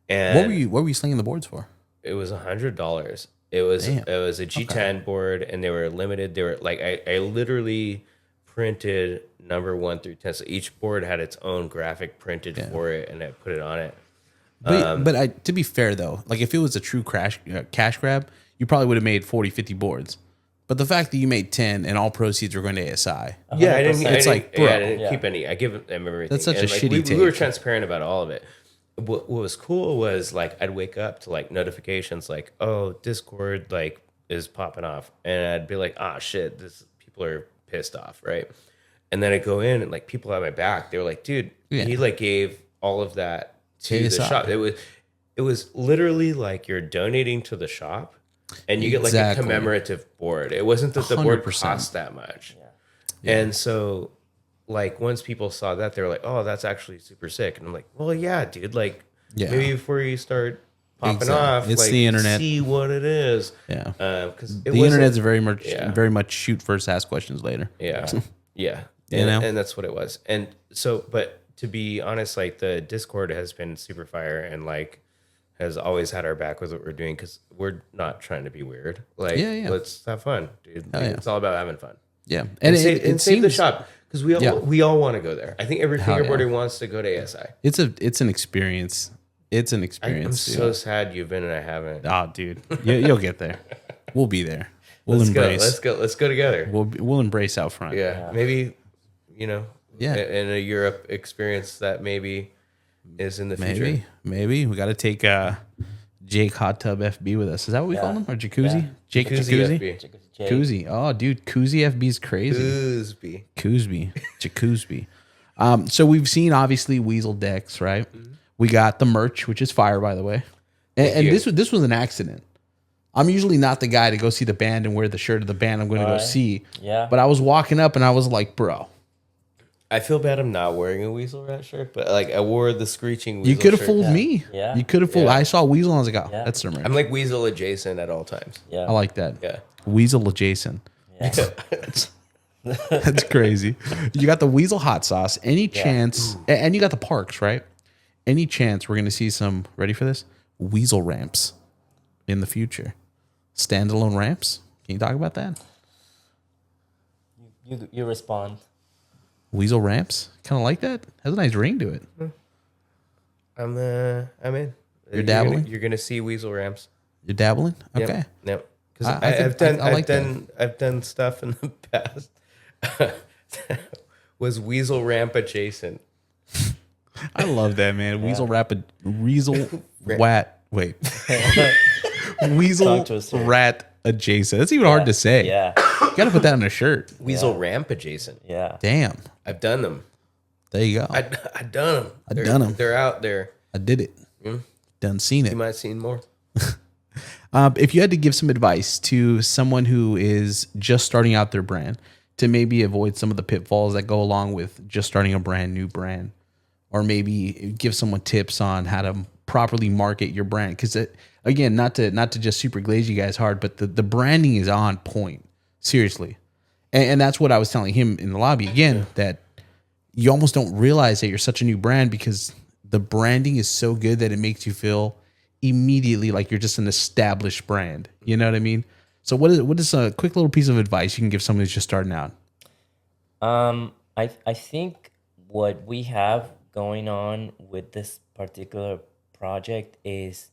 And What were you slinging the boards for? it was $100. It was a G10 board, and they were limited. They were like I literally printed number 1 through 10. So each board had its own graphic printed for it, and I put it on it. But to be fair though, like if it was a true cash grab, you probably would have made 40, 50 boards. But the fact that you made 10 and all proceeds were going to ASI. Yeah, I didn't bro. keep any. I give them everything. That's such and a like, shitty we were take. transparent about all of it. What was cool was like I'd wake up to like notifications like, oh, Discord like is popping off, and I'd be like, ah, shit, this people are pissed off, right? And then I'd go in and like people at my back, they were like, dude, he like gave all of that to the shop. It was literally like you're donating to the shop, and you get like a commemorative board. It wasn't that the board 100%. cost that much, and so. Like once people saw that, they were like, "Oh, that's actually super sick," and I'm like, "Well, yeah, dude. Like, maybe before you start popping off, it's like, the internet. See what it is." Yeah, because the internet's very much shoot first, ask questions later. Yeah, yeah, know? and that's what it was. And so, but to be honest, like the Discord has been super fire and like has always had our back with what we're doing because we're not trying to be weird. Like, let's have fun, dude. It's all about having fun. Yeah, and save the shop. Because we all want to go there. I think every fingerboarder wants to go to ASI. It's an experience. It's an experience. I'm so sad you've been and I haven't. Oh, dude, you'll get there. We'll be there. Let's go together. We'll embrace out front. Yeah, maybe in a Europe experience that maybe is in the future. Maybe we got to take Jake Hot Tub FB with us. Is that what we call him? Or Jacuzzi? Yeah. Jake Jacuzzi FB. Jacuzzi. Oh, dude, Koozie FB's crazy. Jacuzzi. So we've seen obviously Weasel decks, right? Mm-hmm. We got the merch, which is fire, by the way. And this was an accident. I'm usually not the guy to go see the band and wear the shirt of the band I'm going to go see. Yeah. But I was walking up and I was like, bro. I feel bad I'm not wearing a Weasel Rat shirt, but like I wore the screeching Weasel You could have shirt. fooled me. Yeah. You could have fooled. I saw Weasel and I was like, oh, that's the merch. I'm like Weasel adjacent at all times. Yeah. I like that. Yeah. Weasel adjacent. Yeah. That's crazy. You got the Weasel hot sauce. Any chance, and you got the parks, right? Any chance we're going to see some, ready for this? Weasel ramps in the future. Standalone ramps. Can you talk about that? You respond. Weasel ramps? Kind of like that? Has a nice ring to it. I'm in. You're dabbling? You're gonna see Weasel ramps. You're dabbling? Okay. Yep. Because I've done stuff in the past. Was Weasel ramp adjacent? I love that, man. Weasel Rat adjacent. That's even hard to say. Yeah. You got to put that on a shirt. Weasel ramp adjacent. Yeah. Damn. I've done them. There you go. I've done them. Done them. They're out there. I did it. Done seen it. You might have seen more. If you had to give some advice to someone who is just starting out their brand to maybe avoid some of the pitfalls that go along with just starting a brand new brand, or maybe give someone tips on how to properly market your brand, because again, not to just super glaze you guys hard, but the branding is on point, seriously, and that's what I was telling him in the lobby again, that you almost don't realize that you're such a new brand because the branding is so good that it makes you feel immediately like you're just an established brand. You know what I mean? So what is a quick little piece of advice you can give someone who's just starting out? I think what we have going on with this particular project is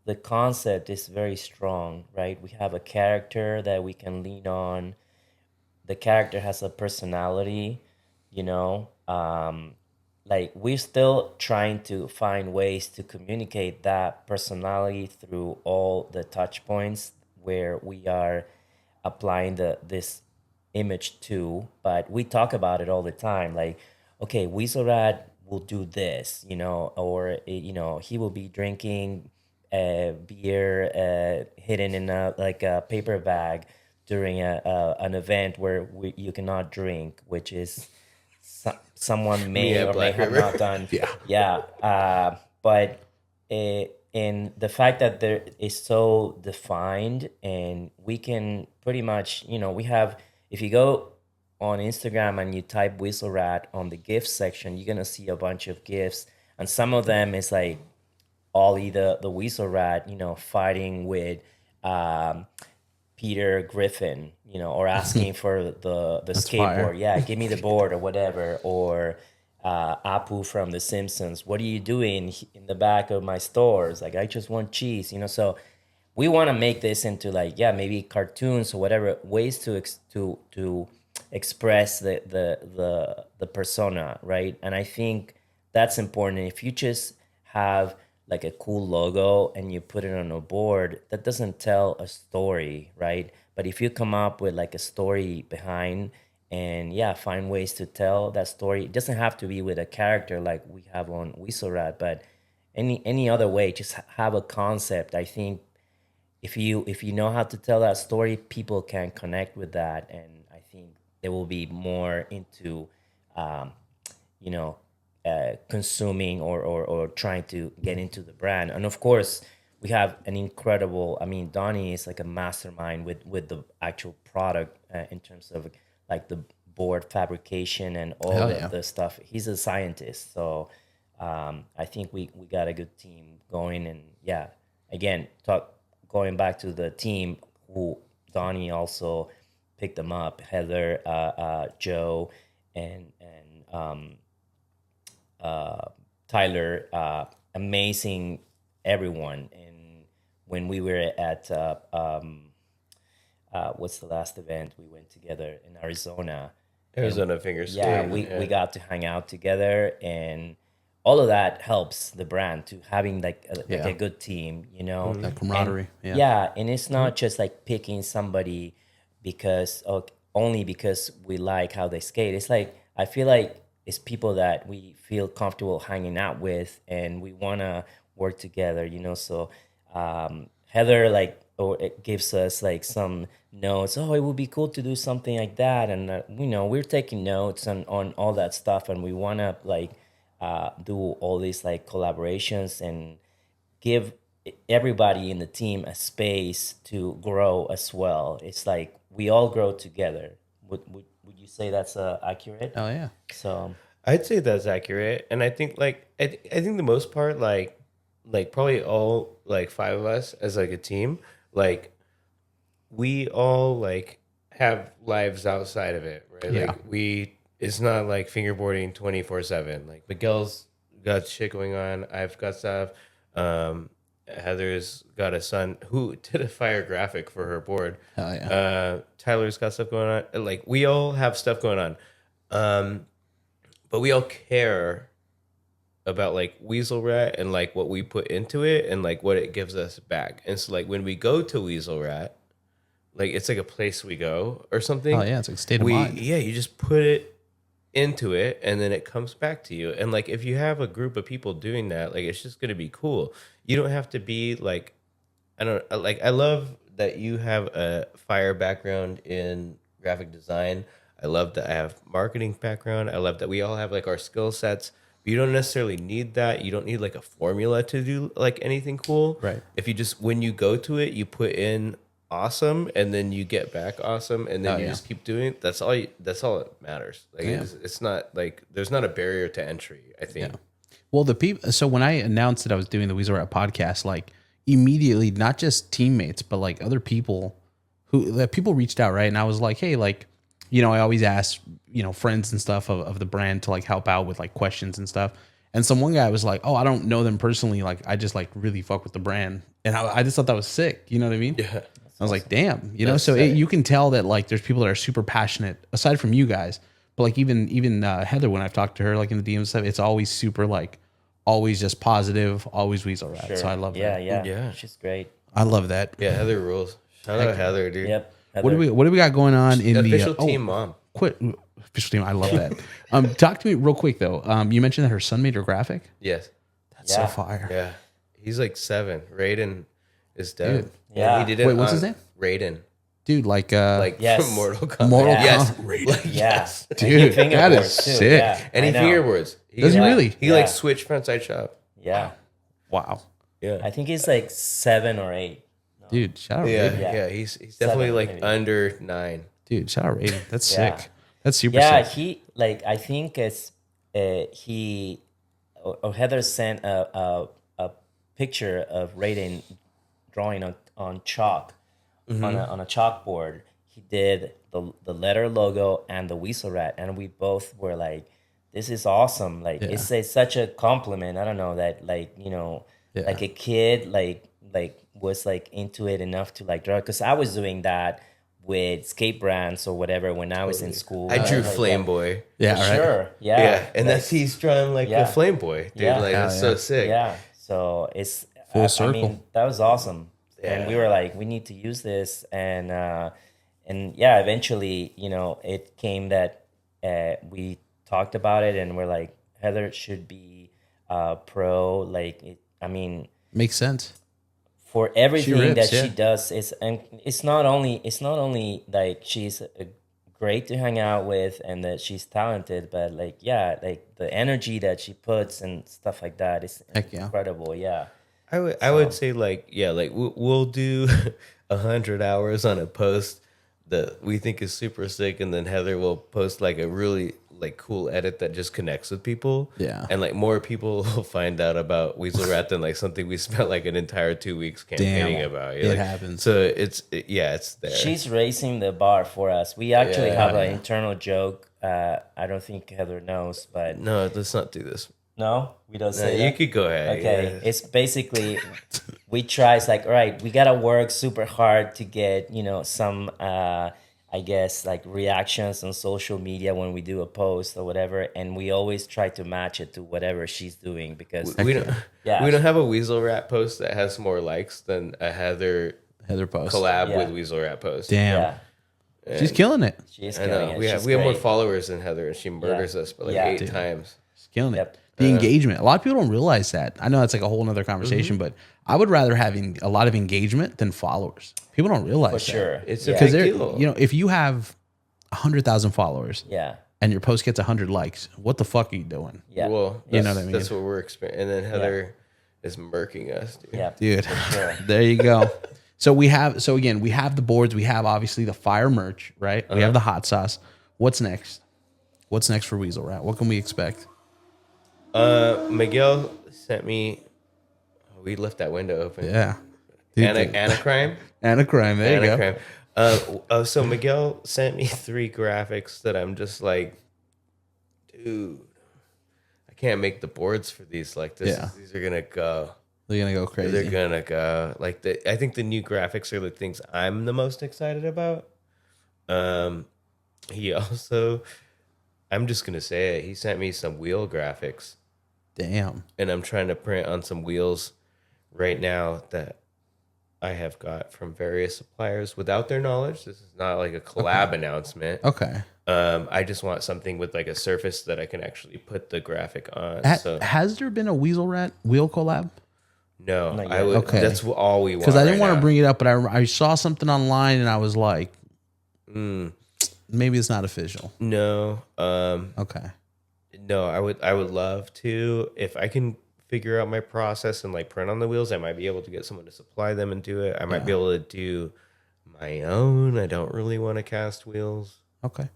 the concept is very strong, right? We have a character that we can lean on. The character has a personality, you know. Like we're still trying to find ways to communicate that personality through all the touch points where we are applying this image to, but we talk about it all the time. Like, okay, Weaselrat will do this, you know, or you know, he will be drinking beer hidden in a paper bag during an event where you cannot drink, which is someone may at or may Black have River. not done. Yeah. Yeah. But in the fact that there is so defined, and we can pretty much, you know, we have, if you go on Instagram and you type Weaselrat on the GIFs section, you're gonna see a bunch of GIFs, and some of them is like Ollie the Weaselrat, you know, fighting with Peter Griffin, you know, or asking for the skateboard. fire. Yeah, give me the board or whatever. Or Apu from The Simpsons. What are you doing in the back of my stores? Like, I just want cheese, you know. So we want to make this into like, yeah, maybe cartoons or whatever ways to express the persona, right? And I think that's important. If you just have like a cool logo and you put it on a board, that doesn't tell a story, right? But if you come up with like a story behind, and yeah, find ways to tell that story, it doesn't have to be with a character like we have on Weaselrat, but any other way, just have a concept. I think if you know how to tell that story, people can connect with that, and I think they will be more into you know, consuming or trying to get into the brand. And of course, we have an incredible, I mean, Donnie is like a mastermind with the actual product in terms of like the board fabrication and all the stuff. He's a scientist. So I think we got a good team going. And yeah, again, going back to the team, who Donnie also picked them up, Heather, Joe, and Tyler, amazing everyone. And when we were at what's the last event we went together in Arizona? Figure Yeah, Skate. we got to hang out together, and all of that helps the brand to having like a good team, you know, That camaraderie. And, and it's not just like picking somebody because only because we like how they skate. It's like, I feel like it's people that we feel comfortable hanging out with, and we want to work together, you know. So Heather, like, it gives us like some notes. Oh, it would be cool to do something like that, and you know, we're taking notes on all that stuff, and we want to like do all these like collaborations and give everybody in the team a space to grow as well. It's like we all grow together. Would you say that's accurate? Oh yeah. So I'd say that's accurate, and I think like I think the most part like probably all like five of us as like a team, like we all like have lives outside of it, right? Yeah. Like it's not like fingerboarding 24/7. Like Miguel's got shit going on. I've got stuff. Heather's got a son who did a fire graphic for her board. Hell yeah. Tyler's got stuff going on. Like we all have stuff going on. But we all care about like Weasel Rat and like what we put into it and like what it gives us back. And so like when we go to Weasel Rat, like it's like a place we go or something. Oh yeah, it's like state of mind. Yeah, you just put it into it and then it comes back to you. And like if you have a group of people doing that, like it's just gonna be cool. You don't have to be like, I love that you have a fire background in graphic design. I love that I have marketing background. I love that we all have like our skill sets. But you don't necessarily need that. You don't need like a formula to do like anything cool. Right. If you just, when you go to it, you put in awesome and then you get back awesome and then you just keep doing it. That's all that matters. Like it's not like there's not a barrier to entry, I think. Yeah. Well, the people. So when I announced that I was doing the Weasel Rat podcast, like immediately, not just teammates, but like other people people reached out, right? And I was like, hey, like, you know, I always ask, you know, friends and stuff of the brand to like help out with like questions and stuff. And one guy was like, oh, I don't know them personally. Like, I just like really fuck with the brand. And I just thought that was sick. You know what I mean? Yeah. I was like, damn, you know, That's so sick. you can tell that like there's people that are super passionate aside from you guys, but like even Heather, when I've talked to her, like in the DMs stuff, it's always super like always just positive, always Weasel Rat. Sure. So I love Yeah, that. yeah, Yeah. She's great. I love that. Yeah, Heather rules. Shout out Heather, dude. Yep. What do we got going on in Official the team mom. official team? I love that. Talk to me real quick though. You mentioned that her son made her graphic. Yes. That's so fire. Yeah. He's like 7. Raiden is dead. Dude. Yeah. He did it. Wait, what's his name? Raiden. Dude, like Like from Mortal Kombat. Mortal Yes. Kombat. Like, Yeah. yes. Dude, And he that is fingerboards, too. sick. Yeah, And he I know. fingerboards. Does he really? He Yeah. like switched frontside shop. Yeah. Wow. Yeah. I think he's like 7 or 8. Dude, shout out Yeah, Raiden. yeah. He's definitely 7, like maybe. under 9. Dude, shout out Raiden. That's Yeah. sick. That's super Yeah, sick. he like I think it's Heather sent a picture of Raiden drawing on chalk on a chalkboard. He did the letter logo and the Weasel Rat, and we both were like, "This is awesome!" Like it's such a compliment. I don't know that like like a kid like was like into it enough to like draw, because I was doing that with skate brands or whatever when I was in school. I drew like, Flame Boy. Yeah, For right. sure. Yeah. Yeah. And that's he's drawing like Yeah. a Flame Boy. Dude, Yeah. like Hell that's so sick. Yeah. So it's Full I circle. mean, that was awesome. Yeah. And we were like, we need to use this, and yeah, eventually, it came that we talked about it, and we're like, Heather should be pro. Like, I mean, Makes sense. for everything rips, that yeah. she does, it's not only like she's great to hang out with and that she's talented, but like the energy that she puts and stuff like that is Heck yeah. incredible. Yeah. I would say like we'll do 100 hours on a post that we think is super sick, and then Heather will post like a really like cool edit that just connects with people. Yeah. And like more people will find out about Weasel Rat than like something we spent like an entire 2 weeks campaigning about. It happens. So it's there. She's raising the bar for us. We actually Yeah. have an internal joke. I don't think Heather knows, but No, let's not do this. no, we don't No, say you that. could go ahead. Okay, Yeah. it's basically we try. It's like, all right, we gotta work super hard to get some I guess like reactions on social media when we do a post or whatever, and we always try to match it to whatever she's doing, because We don't. Yeah. We don't have a Weasel Rat post that has more likes than a Heather Post. collab Yeah. with Weasel Rat post. Damn. yeah, She's killing it. she is I killing know. it. We have She's more great. followers than Heather, and she murders us by like Yeah. 8 Dude. times. She's killing it. Yep. The engagement. A lot of people don't realize that. I know that's like a whole nother conversation, but I would rather having a lot of engagement than followers. People don't realize For that. sure. It's a yeah. Because big they're, deal. if you have 100,000 followers yeah, and your post gets 100 likes, what the fuck are you doing? yeah, Well, You know that's- what I mean? That's what we're experiencing. And then Heather is murking us, dude. yeah, Dude, sure. there you go. So we have the boards. We have obviously the fire merch, right? We have the hot sauce. What's next? What's next for Weasel Rat? What can we expect? Miguel sent me. Oh, we left that window open. Yeah. Dude, Anacrime. Anacrime. There you go. Anacrime. So Miguel sent me 3 graphics that I'm just like, dude, I can't make the boards for these. Like this, Yeah. these are gonna go. They're gonna go crazy. They're gonna go. Like I think the new graphics are the things I'm the most excited about. He also, I'm just gonna say it. He sent me some wheel graphics, Damn. and I'm trying to print on some wheels right now that I have got from various suppliers without their knowledge. This is not like a collab announcement. Okay. I just want something with like a surface that I can actually put the graphic on. So Has there been a Weasel Rat wheel collab? no, Not I yet. would. Okay. That's all we want. Because I didn't want right to now. bring it up, but I saw something online and I was like, maybe it's not official. No. Okay. No, I would love to. If I can figure out my process and like print on the wheels, I might be able to get someone to supply them and do it. I might be able to do my own. I don't really want to cast wheels. Okay.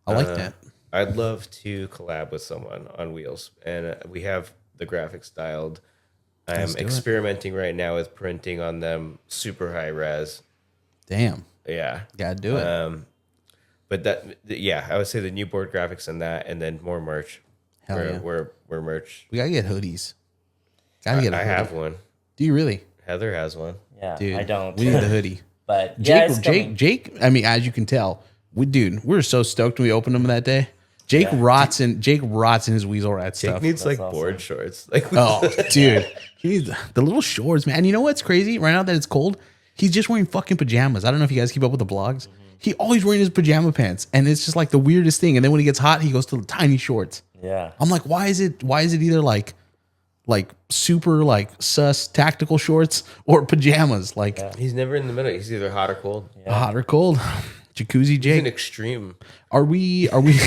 I like that. I'd love to collab with someone on wheels, and we have the graphics dialed. I'm do it. experimenting right now with printing on them super high res. Damn. Yeah. Gotta do it. But I would say the new board graphics and that, and then more merch. Hell yeah. We're merch. We gotta get hoodies. Gotta get a I hoodie. have one. Do you really? Heather has one. Yeah, Dude, I don't. we need the hoodie. But yeah, it's coming. Jake. I mean, as you can tell, we were so stoked when we opened them that day. Jake rots in his Weasel Rat Jake stuff. needs That's like awesome. board shorts. Like Oh, dude, he needs the little shorts, man. And you know what's crazy? Right now that it's cold, he's just wearing fucking pajamas. I don't know if you guys keep up with the blogs. He always wearing his pajama pants, and it's just like the weirdest thing. And then when he gets hot, he goes to the tiny shorts. Yeah. I'm like, why is it either like super like sus tactical shorts or pajamas? Like he's never in the middle. He's either hot or cold. hot or cold. Jacuzzi He's Jake. an extreme. Are we going to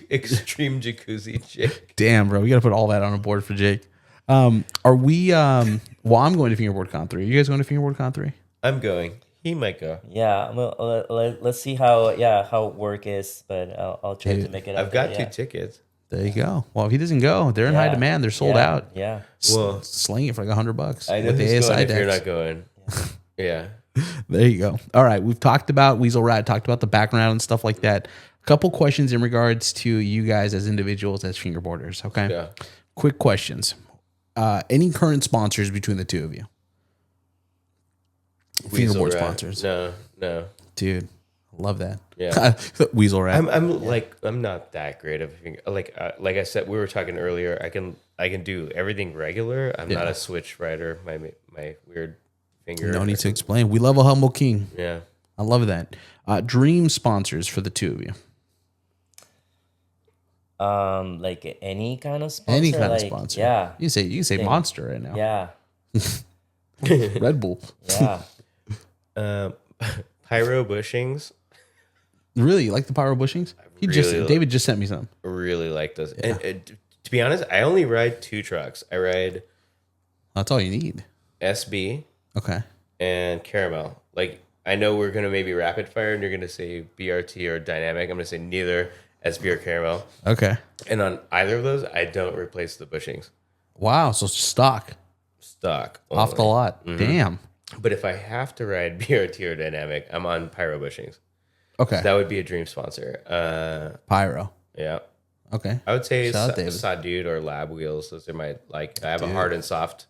Extreme jacuzzi Jake. damn, bro, we got to put all that on a board for Jake. Are we well, I'm going to Fingerboard Con 3. Are you guys going to Fingerboard Con 3? I'm going. He might go. Yeah, well, let's see how work is, but I'll try to make it. I've got 2 tickets. There you go. Well, if he doesn't go, they're in high demand. They're sold out. Yeah. Well, Sling it for like $100 I know with the who's ASI going if you're decks. not going. Yeah. There you go. All right. We've talked about Weasel Rat, talked about the background and stuff like that. A couple questions in regards to you guys as individuals, as fingerboarders. Okay. Yeah. Quick questions. Any current sponsors between the two of you? Fingerboard Weasel Rat. sponsors. No. Dude, I love that. Yeah. Weasel Rat. I'm not that great of a finger. Like I said, we were talking earlier. I can do everything regular. I'm not a switch rider. My weird finger. No need to explain. We love a humble king. Yeah. I love that. Dream sponsors for the two of you. Like any kind of sponsor. Any kind like, of sponsor. Yeah. You can say Monster right now. Yeah. Red Bull. Yeah. Pyro bushings. Really? You like the pyro bushings? David just sent me some. Really like those. And to be honest, I only ride 2 trucks. I ride That's all you need. SB Okay. and Caramel. Like, I know we're gonna maybe rapid fire, and you're gonna say BRT or Dynamic. I'm gonna say neither SB or Caramel. Okay. And on either of those, I don't replace the bushings. Wow. So it's stock Stock off the only. lot. Damn. But if I have to ride BRT or Dynamic, I'm on Pyro bushings. Okay. That would be a dream sponsor. Pyro. Yeah. Okay. I would say Shout out, David. Sawdude or Lab Wheels. Those are my, like, I have a hard and soft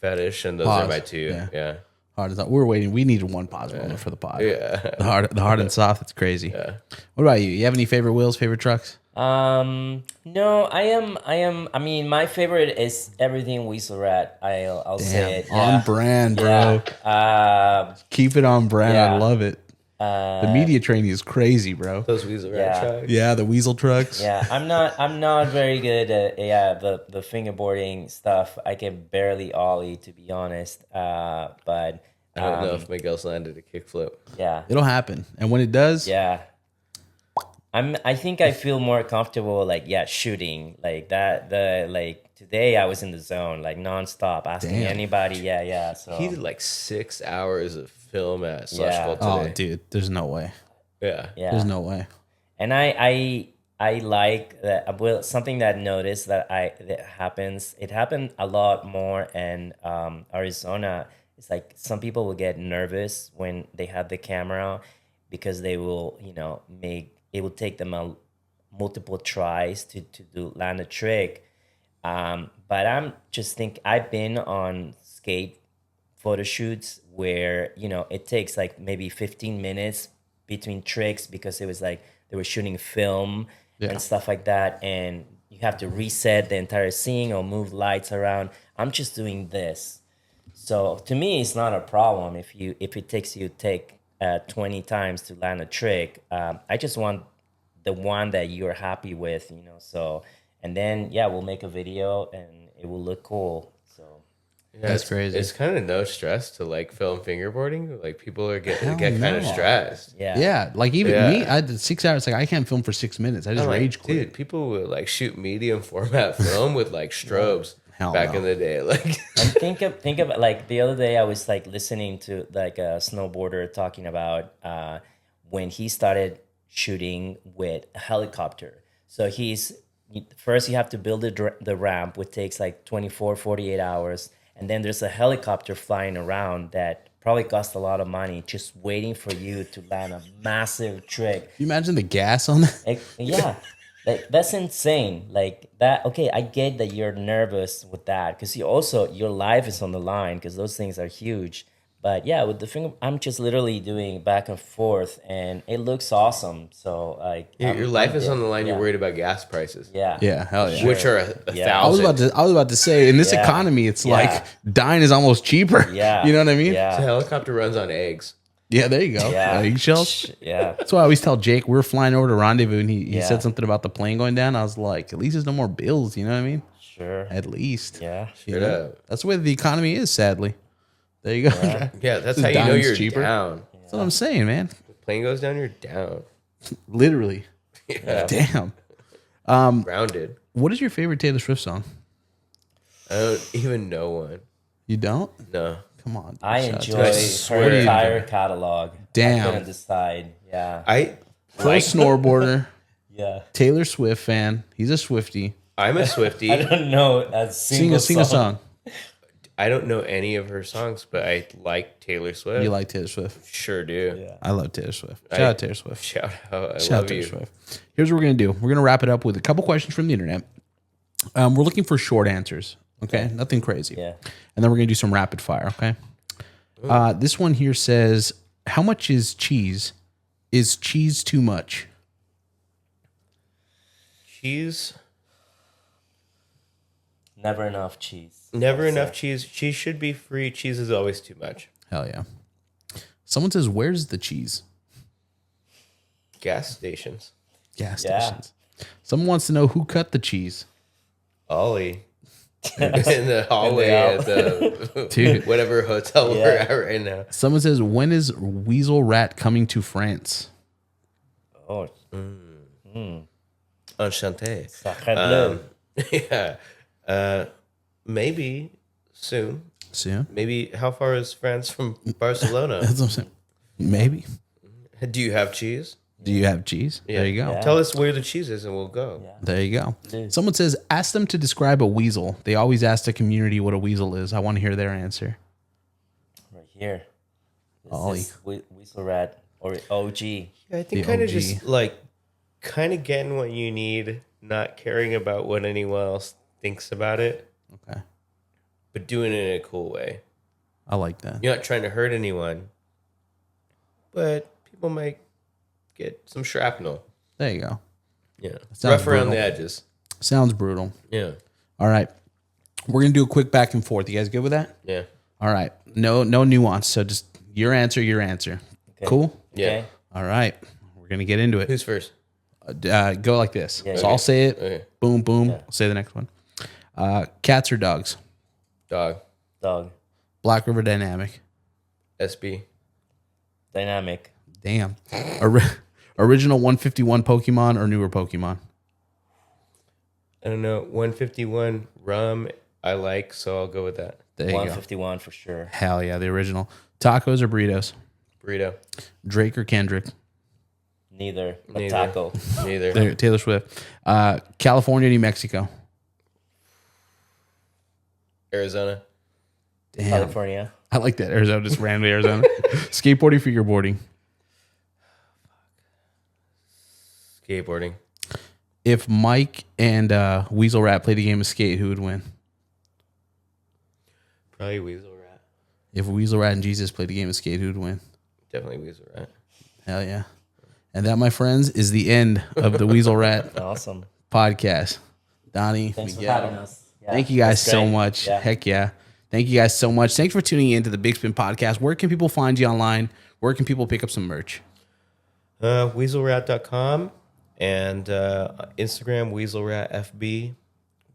fetish, and those are my 2. Yeah. Hard and soft. We're waiting. We needed one pause moment for the pod. Yeah. The hard and soft. It's crazy. Yeah. What about you? You have any favorite wheels, favorite trucks? No, I mean, my favorite is everything Weasel Rat. I'll say it. On brand, bro. Yeah. Keep it on brand. I yeah. love it. The media training is crazy, bro. Those Weasel Rat Yeah. trucks. Yeah, the Weasel trucks. Yeah, I'm not very good at the fingerboarding stuff. I can barely ollie, to be honest. But I don't know if Miguel's landed a kickflip. yeah, It'll happen. And when it does, yeah. I think I feel more comfortable shooting like that. Today I was in the zone like nonstop asking anybody. Yeah. So He did like 6 hours of film at Yeah. Slushful oh, today. dude, there's no way. Yeah. yeah. There's no way. And I like that. Well, something that I noticed that happens. It happened a lot more in Arizona. It's like some people will get nervous when they have the camera because they will, it will take them multiple tries to land a trick. But I'm just I've been on skate photo shoots where it takes like maybe 15 minutes between tricks because it was like they were shooting film and stuff like that, and you have to reset the entire scene or move lights around. I'm just doing this, so to me it's not a problem if it takes you 20 times to land a trick. I just want the one that you're happy with, so, and then we'll make a video and it will look cool. So Yeah, That's crazy. It's kind of no stress to like film fingerboarding. Like people get kind of stressed. Yeah, like even me, I did 6 hours. Like I can't film for 6 minutes. I just I'm like, rage quit. dude, people would like shoot medium format film with like strobes Hell back no. in the day. Like, and think of like the other day I was like listening to like a snowboarder talking about when he started shooting with a helicopter. So first you have to build the ramp, which takes like 24, 48 hours. And then there's a helicopter flying around that probably costs a lot of money just waiting for you to land a massive trick. Can you imagine the gas on that? Yeah. Like that's insane. Like that. Okay, I get that you're nervous with that because your life is on the line because those things are huge. But yeah, with the finger, I'm just literally doing back and forth, and it looks awesome. So like, Your life is on the line. You're worried about gas prices. Yeah. Yeah, hell yeah. Which are a Yeah. I was thousand. about to say in this Yeah. economy, it's Yeah. like dying is almost cheaper. Yeah. You know what I mean? The Yeah. helicopter runs on eggs. Yeah, there you go. Yeah. Eggshells. Yeah. That's why I always tell Jake we were flying over to Rendezvous and he Yeah. said something about the plane going down. I was like, at least there's no more bills. You know what I mean? Sure. At least. Yeah. You Straight know? up. That's the way the economy is, sadly. There you go. Yeah, that's This how you know dime's you're cheaper. down. That's what I'm saying, man. The plane goes down, you're down. Literally. Yeah. Damn. Grounded. What is your favorite Taylor Swift song? I don't even know one. You don't? No. Come on. dude. I Shout out to enjoy you. I her swear. entire catalog. Damn. I couldn't decide. Yeah. I Pro like. snowboarder, Yeah. Taylor Swift fan. He's a Swiftie. I'm a Swiftie. I don't know a single Sing a song. I don't know any of her songs, but I like Taylor Swift. You like Taylor Swift? Sure do. Yeah. I love Taylor Swift. Shout out Taylor Swift. Shout out. I Shout out love Taylor you. Swift. Here's what we're gonna do. We're gonna wrap it up with a couple questions from the internet. We're looking for short answers. Okay, nothing crazy. Yeah. And then we're gonna do some rapid fire. Okay. This one here says, "How much is cheese? Is cheese too much?" Cheese. Never enough cheese. Never enough cheese. Cheese should be free. Cheese is always too much. Hell yeah. Someone says, "Where's the cheese?" Gas stations. Gas Yeah. stations. Someone wants to know who cut the cheese. Ollie. In the hallway at the Dude. whatever hotel we're Yeah. at right now. Someone says, "When is Weasel Rat coming to France?" Oh, Enchanté. sacré bleu. Yeah. Maybe soon. Soon. Maybe how far is France from Barcelona? That's what I'm saying. Maybe. Do you have cheese? Do you have cheese? There you go. Yeah. Tell us where the cheese is and we'll go. Yeah. There you go. Dude. Someone says, "Ask them to describe a weasel." They always ask the community what a weasel is. I want to hear their answer. Right here. This Ollie. is Weasel Rat or OG. Yeah, I think The kind of OG. just like kind of getting what you need, not caring about what anyone else thinks about it, Okay. but doing it in a cool way. I like that. You're not trying to hurt anyone, but people might get some shrapnel. There you go. Yeah. sounds Rough around brutal. the edges. Sounds brutal. Yeah. All right. We're going to do a quick back and forth. You guys good with that? Yeah. All right. No nuance. So just your answer. Okay. Cool? Yeah. Okay. All right. We're going to get into it. Who's first? Go like this. Yeah, so okay. I'll say it. Okay. Boom, boom. I'll say the next one. Cats or dogs? Dog. Dog. Black River Dynamic. SB. Dynamic. Damn. Original 151 Pokemon or newer Pokemon? I don't know. 151 rum I like, so I'll go with that. There you go. 151 for sure. Hell yeah, the original. Tacos or burritos? Burrito. Drake or Kendrick? Neither. But Neither. taco. Neither. There, Taylor Swift. California, New Mexico? Arizona. Damn. California. I like that. Arizona, just randomly Arizona. Skateboarding, fingerboarding. Skateboarding. If Mike and Weasel Rat played a game of skate, who would win? Probably Weasel Rat. If Weasel Rat and Jesus played a game of skate, who would win? Definitely Weasel Rat. Hell yeah. And that, my friends, is the end of the Weasel Rat Awesome. podcast. Donnie, Thanks for Miguel. having us. Yeah, Thank you guys that's so great. much. Yeah. Heck yeah. Thank you guys so much. Thanks for tuning in to the Bigspin Podcast. Where can people find you online? Where can people pick up some merch? Weaselrat.com and Instagram, Weaselrat FB.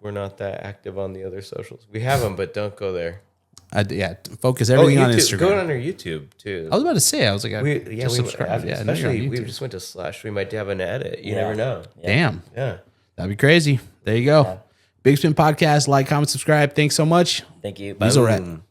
We're not that active on the other socials. We have them, but don't go there. Focus everything on YouTube. Instagram. Go on our YouTube too. I was about to say, I was like, just we, subscribe. Yeah, I know you're on especially we YouTube. just went to slash. We might have an edit. You Yeah. never know. Damn. Yeah. That'd be crazy. There you go. Bigspin Podcast. Like, comment, subscribe. Thanks so much. Thank you. Weasel Rat. Boom.